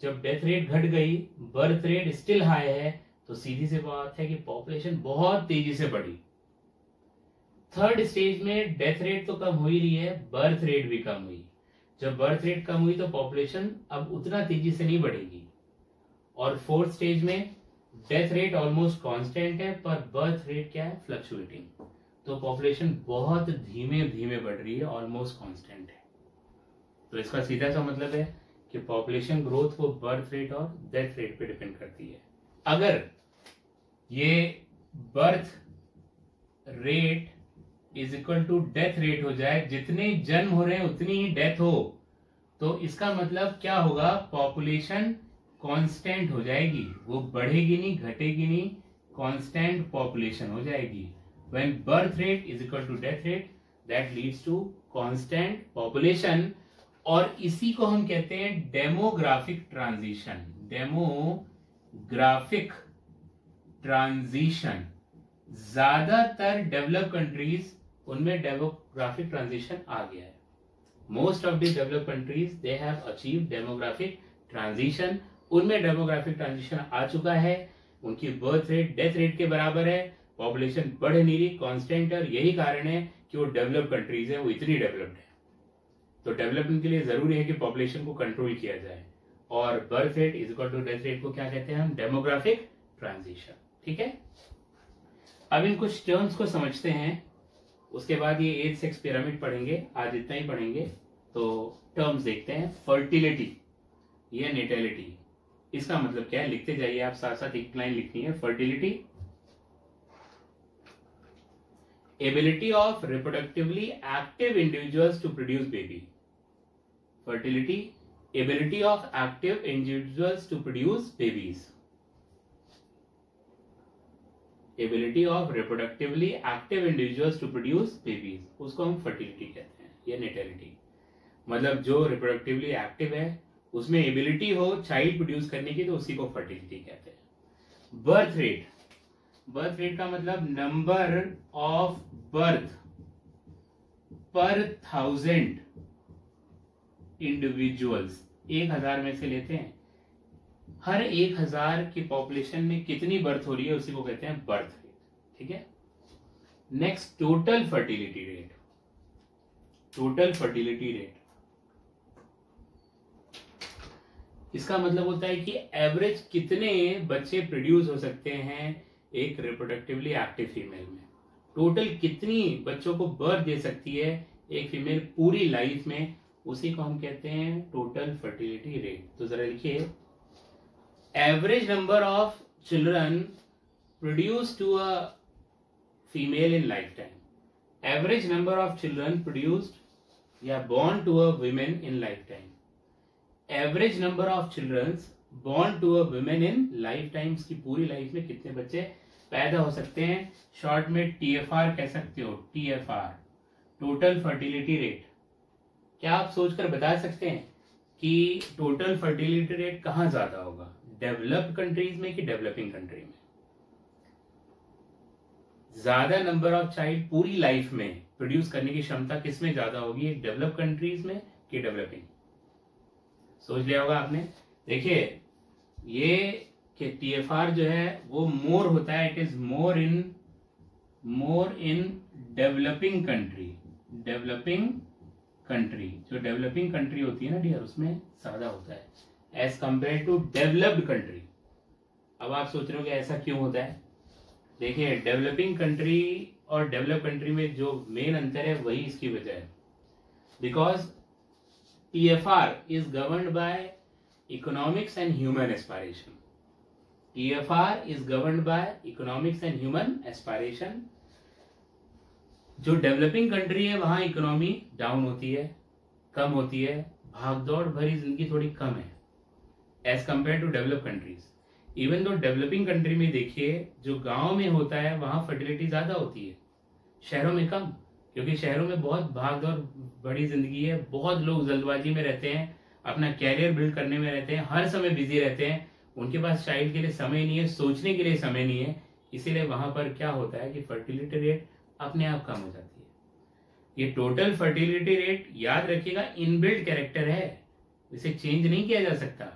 जब डेथ रेट घट गई, बर्थ रेट स्टिल हाई है, तो सीधी सी बात है कि पॉपुलेशन बहुत तेजी से बढ़ी। थर्ड स्टेज में डेथ रेट तो कम हो ही रही है, बर्थ रेट भी कम हुई। जब बर्थ रेट कम हुई तो पॉपुलेशन अब उतना तेजी से नहीं बढ़ेगी। और फोर्थ स्टेज में डेथ रेट ऑलमोस्ट कांस्टेंट है, पर बर्थ रेट क्या है, फ्लक्चुएटिंग, तो पॉपुलेशन बहुत धीमे धीमे बढ़ रही है, ऑलमोस्ट कांस्टेंट है। तो इसका सीधा सा मतलब है कि पॉपुलेशन ग्रोथ वो बर्थ रेट और डेथ रेट पे डिपेंड करती है। अगर ये birth rate is equal to death rate हो जाए, जितने जन्म हो रहे हैं उतनी ही डेथ हो, तो इसका मतलब क्या होगा, पॉपुलेशन कांस्टेंट हो जाएगी, वो बढ़ेगी नहीं, घटेगी नहीं, कांस्टेंट पॉपुलेशन हो जाएगी। When birth rate is equal to death rate, that leads to constant population, और इसी को हम कहते हैं डेमोग्राफिक ट्रांजिशन। डेमोग्राफिक ट्रांजिशन, ज्यादातर डेवलप कंट्रीज उनमें डेमोग्राफिक ट्रांजिशन आ गया है। Most of the developed countries they have achieve demographic transition, उनमें डेमोग्राफिक ट्रांजिशन आ चुका है, उनकी बर्थ रेट डेथ रेट के बराबर है, पॉपुलेशन बढ़ नहीं रही, कांस्टेंट है, और यही कारण है कि वो डेवलप्ड कंट्रीज है, वो इतनी डेवलप्ड है। तो डेवलपमेंट के लिए जरूरी है कि पॉपुलेशन को कंट्रोल किया जाए, और birth rate is equal to death rate को क्या कहते हैं हम, डेमोग्राफिक ट्रांजिशन। ठीक है, अब इन कुछ टर्म्स को समझते हैं, उसके बाद ये 8 6 पिरामिड पढ़ेंगे, आज इतना ही पढ़ेंगे। तो टर्म्स देखते हैं। फर्टिलिटी या नेटेलिटी, इसका मतलब क्या है, लिखते जाइए आप, साथ साथ एक लाइन लिखनी है। Fertility, ability of reproductively active individuals to produce baby. Fertility, ability of active individuals to produce babies. Ability of reproductively active individuals to produce babies, उसको हम फर्टिलिटी कहते हैं, या नेटेलिटी। मतलब जो रिप्रोडक्टिवली एक्टिव है, उसमें एबिलिटी हो चाइल्ड प्रोड्यूस करने की, तो उसी को फर्टिलिटी कहते हैं। बर्थ रेट, बर्थ रेट का मतलब नंबर ऑफ बर्थ पर 1000 इंडिविजुअल्स, 1000 में से लेते हैं, हर 1000 की पॉपुलेशन में कितनी बर्थ हो रही है, उसी को कहते हैं बर्थ रेट। ठीक है, next total fertility rate. Total fertility rate, इसका मतलब होता है कि एवरेज कितने बच्चे प्रोड्यूस हो सकते हैं एक रिप्रोडक्टिवली एक्टिव फीमेल में, टोटल कितनी बच्चों को बर्थ दे सकती है एक फीमेल पूरी लाइफ में, उसी को हम कहते हैं टोटल फर्टिलिटी रेट। तो जरा लिखिए, average number of children produce to a female in life time, average number of children produced या born to a women in lifetime, average number of childrens born to a women in lifetimes, की पूरी life में कितने बच्चे पैदा हो सकते हैं, शॉर्ट में TFR कह सकते हो, TFR, टोटल फर्टिलिटी रेट। क्या आप सोचकर बता सकते हैं कि टोटल फर्टिलिटी रेट कहां ज्यादा होगा, डेवलप्ड कंट्रीज में कि डेवलपिंग कंट्री में? ज्यादा नंबर ऑफ चाइल्ड पूरी लाइफ में प्रोड्यूस करने की क्षमता किसमें ज्यादा होगी, डेवलप्ड कंट्रीज में कि डेवलपिंग? सोच लिया होगा आपने। देखिए ये कि TFR जो है वो मोर होता है, it is more in developing country. Developing country, जो डेवलपिंग कंट्री होती है ना डियर, उसमें ज्यादा होता है as compare to developed country. अब आप सोच रहे हो कि ऐसा क्यों होता है? देखिए डेवलपिंग कंट्री और डेवलप कंट्री में जो मेन अंतर है वही इसकी वजह है, because TFR is governed by economics and human aspiration. TFR is governed by economics and human aspiration. जो डेवलपिंग कंट्री है वहां इकोनॉमी डाउन होती है, कम होती है, भागदौड़ भरी जिंदगी थोड़ी कम है as compare to develop countries. Even though developing country में देखिए जो गांव में होता है वहां फर्टिलिटी ज्यादा होती है, शहरों में कम, क्योंकि शहरों में बहुत भागदौड़ बड़ी जिंदगी है, बहुत लोग जल्दबाजी में रहते हैं, अपना कैरियर बिल्ड करने में रहते हैं, हर समय बिजी रहते हैं, उनके पास चाइल्ड के लिए समय नहीं है, सोचने के लिए समय नहीं है, इसीलिए वहां पर क्या होता है कि फर्टिलिटी रेट अपने आप कम हो जाती है। ये टोटल फर्टिलिटी रेट याद रखिएगा इनबिल्ट कैरेक्टर है, इसे चेंज नहीं किया जा सकता।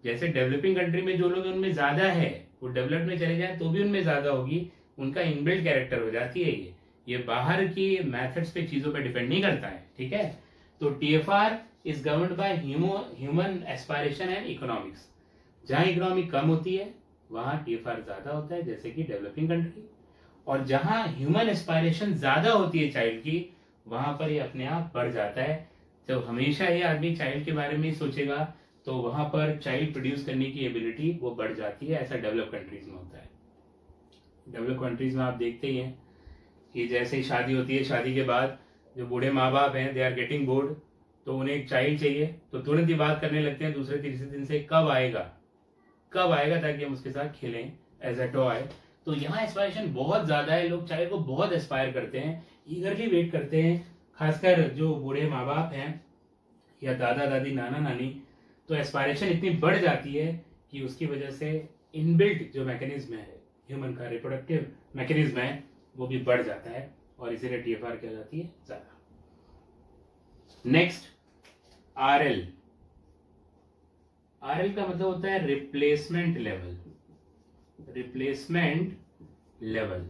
जैसे डेवलपिंग कंट्री में जो लोग उनमें ज्यादा है वो डेवलप्ड में चले जाए तो भी उनमें ज्यादा होगी, उनका इनबिल्ट कैरेक्टर हो जाती है। ये बाहर की मेथड्स पे चीजों पे डिपेंड नहीं करता है। ठीक है, तो TFR is governed by human aspiration and economics. जहां इकोनॉमी कम होती है वहां TFR ज्यादा होता है, जैसे कि डेवलपिंग कंट्री, और जहां ह्यूमन एस्पायरेशन ज्यादा होती है चाइल्ड की, वहां पर ये अपने आप बढ़ जाता है। जब हमेशा ये आदमी चाइल्ड के बारे में ही सोचेगा तो वहां पर चाइल्ड प्रोड्यूस करने की एबिलिटी वो बढ़ जाती है। ऐसा डेवलप कंट्रीज में होता है। डेवलप कंट्रीज में आप देखते ही हैं कि जैसे ही शादी होती है, शादी के बाद जो बूढ़े माँ बाप हैं दे आर गेटिंग बोर्ड, तो उन्हें एक चाइल्ड चाहिए, तो तुरंत ही बात करने लगते हैं दूसरे तीसरे दिन से, कब आएगा ताकि हम उसके साथ खेलें एज अ टॉय। तो यहाँ एस्पायरेशन बहुत ज्यादा है, लोग चाइल्ड को बहुत एस्पायर करते हैं, ईगरली वेट करते हैं, खासकर जो बूढ़े माँ बाप हैं या दादा दादी नाना नानी, तो एस्पायरेशन इतनी बढ़ जाती है कि उसकी वजह से इनबिल्ट जो मैकेनिज्म है ह्यूमन का, रिप्रोडक्टिव मैकेनिज्म है, वो भी बढ़ जाता है और इसीलिए TFR क्या हो जाती है ज्यादा। नेक्स्ट आरएल, आरएल का मतलब होता है रिप्लेसमेंट लेवल, रिप्लेसमेंट लेवल।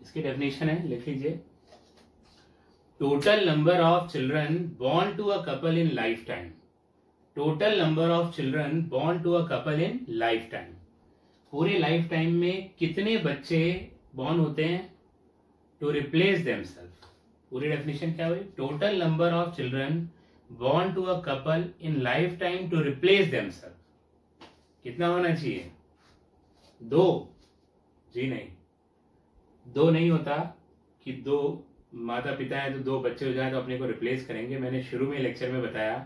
इसकी डेफिनेशन है, लिख लीजिए, total number of children born to a couple in life time, total number of children born to a couple in life time, पूरे लाइफ टाइम में कितने बच्चे बॉर्न होते हैं टू रिप्लेस देमसेल्फ। पूरी डेफिनेशन क्या हुई, total number of children born to a couple in life time to replace themselves. कितना होना चाहिए, 2? जी नहीं, 2 नहीं होता कि 2 माता पिता है तो 2 बच्चे हो जाए तो अपने को रिप्लेस करेंगे। मैंने शुरू में लेक्चर में बताया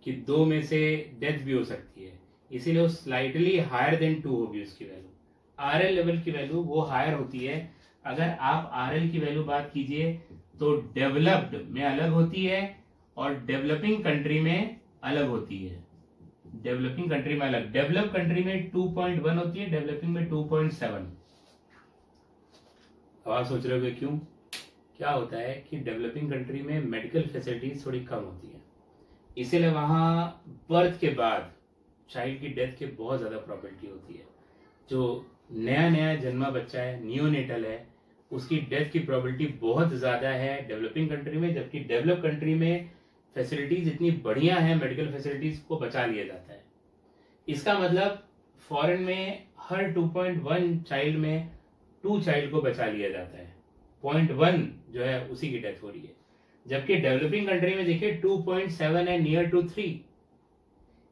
कि 2 में से डेथ भी हो सकती है, इसीलिए वो स्लाइटली हायर देन 2 होगी उसकी वैल्यू। आरएल लेवल की वैल्यू वो हायर होती है। अगर आप आरएल की वैल्यू बात कीजिए तो डेवलप्ड में अलग होती है और डेवलपिंग कंट्री में अलग होती है। डेवलपिंग कंट्री में अलग, डेवलप कंट्री में 2.1 होती है, डेवलपिंग में 2.7। अब आप सोच रहे हो क्यों, क्या होता है कि डेवलपिंग कंट्री में मेडिकल फैसिलिटीज थोड़ी कम होती है, इसीलिए वहां बर्थ के बाद चाइल्ड की डेथ की बहुत ज्यादा प्रोबेबिलिटी होती है। जो नया नया जन्मा बच्चा है, नियोनेटल है, उसकी डेथ की प्रोबेबिलिटी बहुत ज्यादा है डेवलपिंग कंट्री में, जबकि डेवलप कंट्री में फैसिलिटीज इतनी बढ़िया है, मेडिकल फैसिलिटीज को बचा लिया जाता है। इसका मतलब फॉरेन में हर 2.1 चाइल्ड में 2 चाइल्ड को बचा लिया जाता है, 0.1 जो है उसी की डेथ हो रही है। जबकि डेवलपिंग कंट्री में देखिए 2.7 है, नियर टू 3।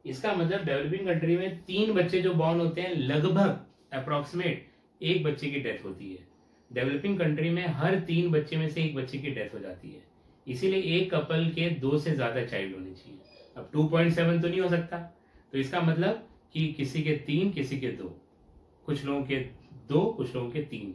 इसका मतलब डेवलपिंग कंट्री में 3 बच्चे जो बॉर्न होते हैं, लगभग अप्रोक्सीमेट 1 बच्चे की डेथ होती है। डेवलपिंग कंट्री में हर 3 बच्चे में से 1 बच्चे की डेथ हो जाती है, इसीलिए एक कपल के 2 से ज्यादा चाइल्ड होने चाहिए। अब 2.7 तो नहीं हो सकता, तो इसका मतलब कि किसी के 3, किसी के 2, कुछ लोगों के 2, कुछ लोगों के 3,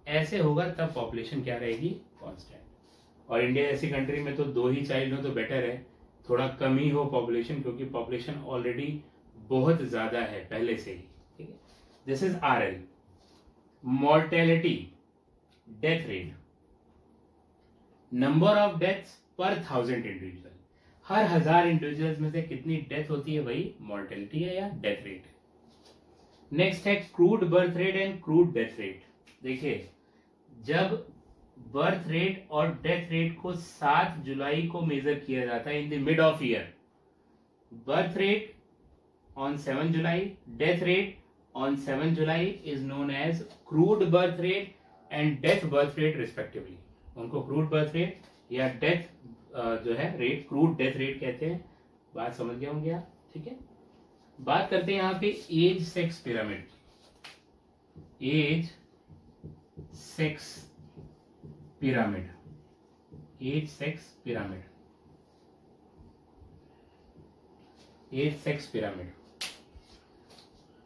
ऐसे होगा तब पॉपुलेशन क्या रहेगी, कांस्टेंट। और इंडिया जैसी कंट्री में तो 2 ही चाइल्ड हो तो बेटर है, थोड़ा कम ही हो पॉपुलेशन, क्योंकि पॉपुलेशन ऑलरेडी बहुत ज्यादा है पहले से ही। ठीक है, this is RL. Mortality, death rate, number of deaths पर 1000 इंडिविजुअल, हर 1000 इंडिविजुअल्स में से कितनी डेथ होती है, वही मॉर्टेलिटी है या डेथ रेट है। नेक्स्ट है crude birth rate and crude death rate. देखिए, जब बर्थ रेट और डेथ रेट को 7 जुलाई को मेजर किया जाता है in the mid of year, birth rate on 7 July, death rate on 7 July is known as crude birth rate and death birth rate respectively. उनको क्रूड बर्थ रेट या death जो है रेट, क्रूड डेथ रेट कहते हैं। बात समझ गए होंगे आप, ठीक है। बात करते हैं यहाँ पे age sex pyramid, age sex pyramid, age sex pyramid, age sex pyramid.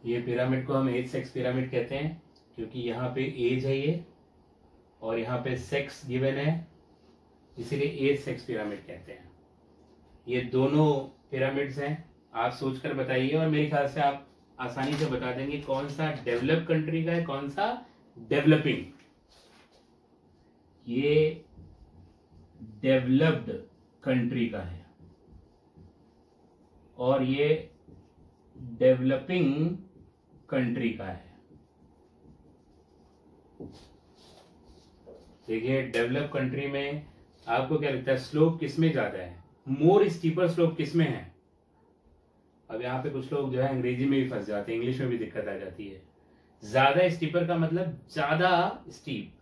ये पिरामिड को हम एज सेक्स पिरामिड कहते हैं क्योंकि यहाँ पे एज है ये और यहाँ पे सेक्स गिवन है, इसीलिए एज सेक्स पिरामिड कहते हैं। ये दोनों पिरामिड्स हैं, आप सोचकर बताइए और मेरे ख्याल से आप आसानी से बता देंगे कौन सा डेवलप कंट्री का है, कौन सा डेवलपिंग। ये डेवलप्ड कंट्री का है और ये डेवलपिंग कंट्री का है। देखिए, डेवलप कंट्री में आपको क्या लगता है स्लोप किसमें ज्यादा है, मोर स्टीपर स्लोप किसमें है। अब यहाँ पे कुछ लोग जो है अंग्रेजी में भी फंस जाते हैं, इंग्लिश में भी दिक्कत आ जाती है। ज्यादा स्टीपर का मतलब ज्यादा स्टीप,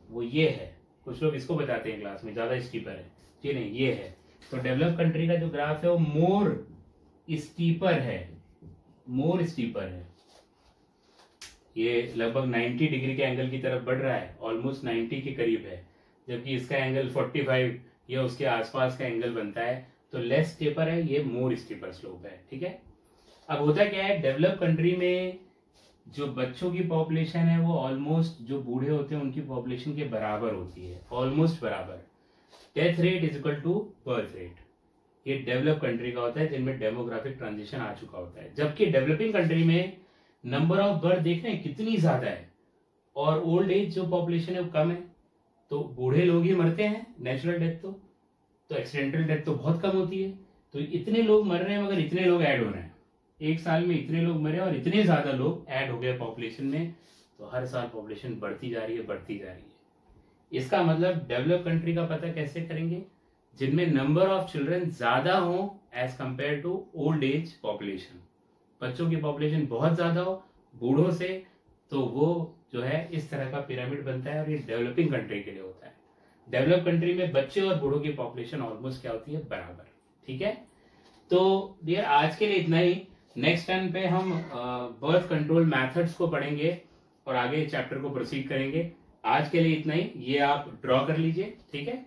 वो ये है। कुछ लोग इसको बताते हैं क्लास में ज्यादा स्टीपर है, जी नहीं, ये है। तो डेवलप कंट्री का जो ग्राफ है वो मोर स्टीपर है, मोर स्टीपर है। ये लगभग 90 डिग्री के एंगल की तरफ बढ़ रहा है, ऑलमोस्ट 90 के करीब है, जबकि इसका एंगल 45 या उसके आसपास का एंगल बनता है। तो लेस स्टेपर है, ये मोर स्टीपर स्लोप है, ठीक है। अब होता क्या है, डेवलप कंट्री में जो बच्चों की पॉपुलेशन है वो ऑलमोस्ट जो बूढ़े होते हैं उनकी पॉपुलेशन के बराबर होती है, ऑलमोस्ट बराबर। Death rate is equal to birth rate, ये डेवलप कंट्री का होता है जिनमें डेमोग्राफिक ट्रांजिशन आ चुका होता है। जबकि डेवलपिंग कंट्री में नंबर ऑफ बर्थ देख रहे हैं कितनी ज्यादा है और ओल्ड एज जो पॉपुलेशन है वो कम है, तो बूढ़े लोग ही मरते हैं, नेचुरल डेथ। तो एक्सीडेंटल डेथ तो बहुत कम होती है। तो इतने लोग मर रहे हैं मगर इतने लोग ऐड हो रहे हैं, एक साल में इतने लोग मरे और इतने ज्यादा लोग ऐड हो गए पॉपुलेशन में, तो हर साल पॉपुलेशन बढ़ती जा रही है, बढ़ती जा रही है। इसका मतलब डेवलप कंट्री का पता कैसे करेंगे? जिनमें नंबर ऑफ चिल्ड्रन ज्यादा हो as compare to old age population. बच्चों की पॉपुलेशन बहुत ज्यादा हो बूढ़ों से, तो वो जो है इस तरह का पिरामिड बनता है, और ये डेवलपिंग कंट्री के लिए होता है। डेवलप कंट्री में बच्चे और बूढ़ों की पॉपुलेशन ऑलमोस्ट क्या होती है? बराबर। ठीक है, तो डियर आज के लिए इतना ही। नेक्स्ट टाइम पे हम बर्थ कंट्रोल मेथड्स को पढ़ेंगे और आगे चैप्टर को प्रोसीड करेंगे। आज के लिए इतना ही, ये आप ड्रॉ कर लीजिए। ठीक है।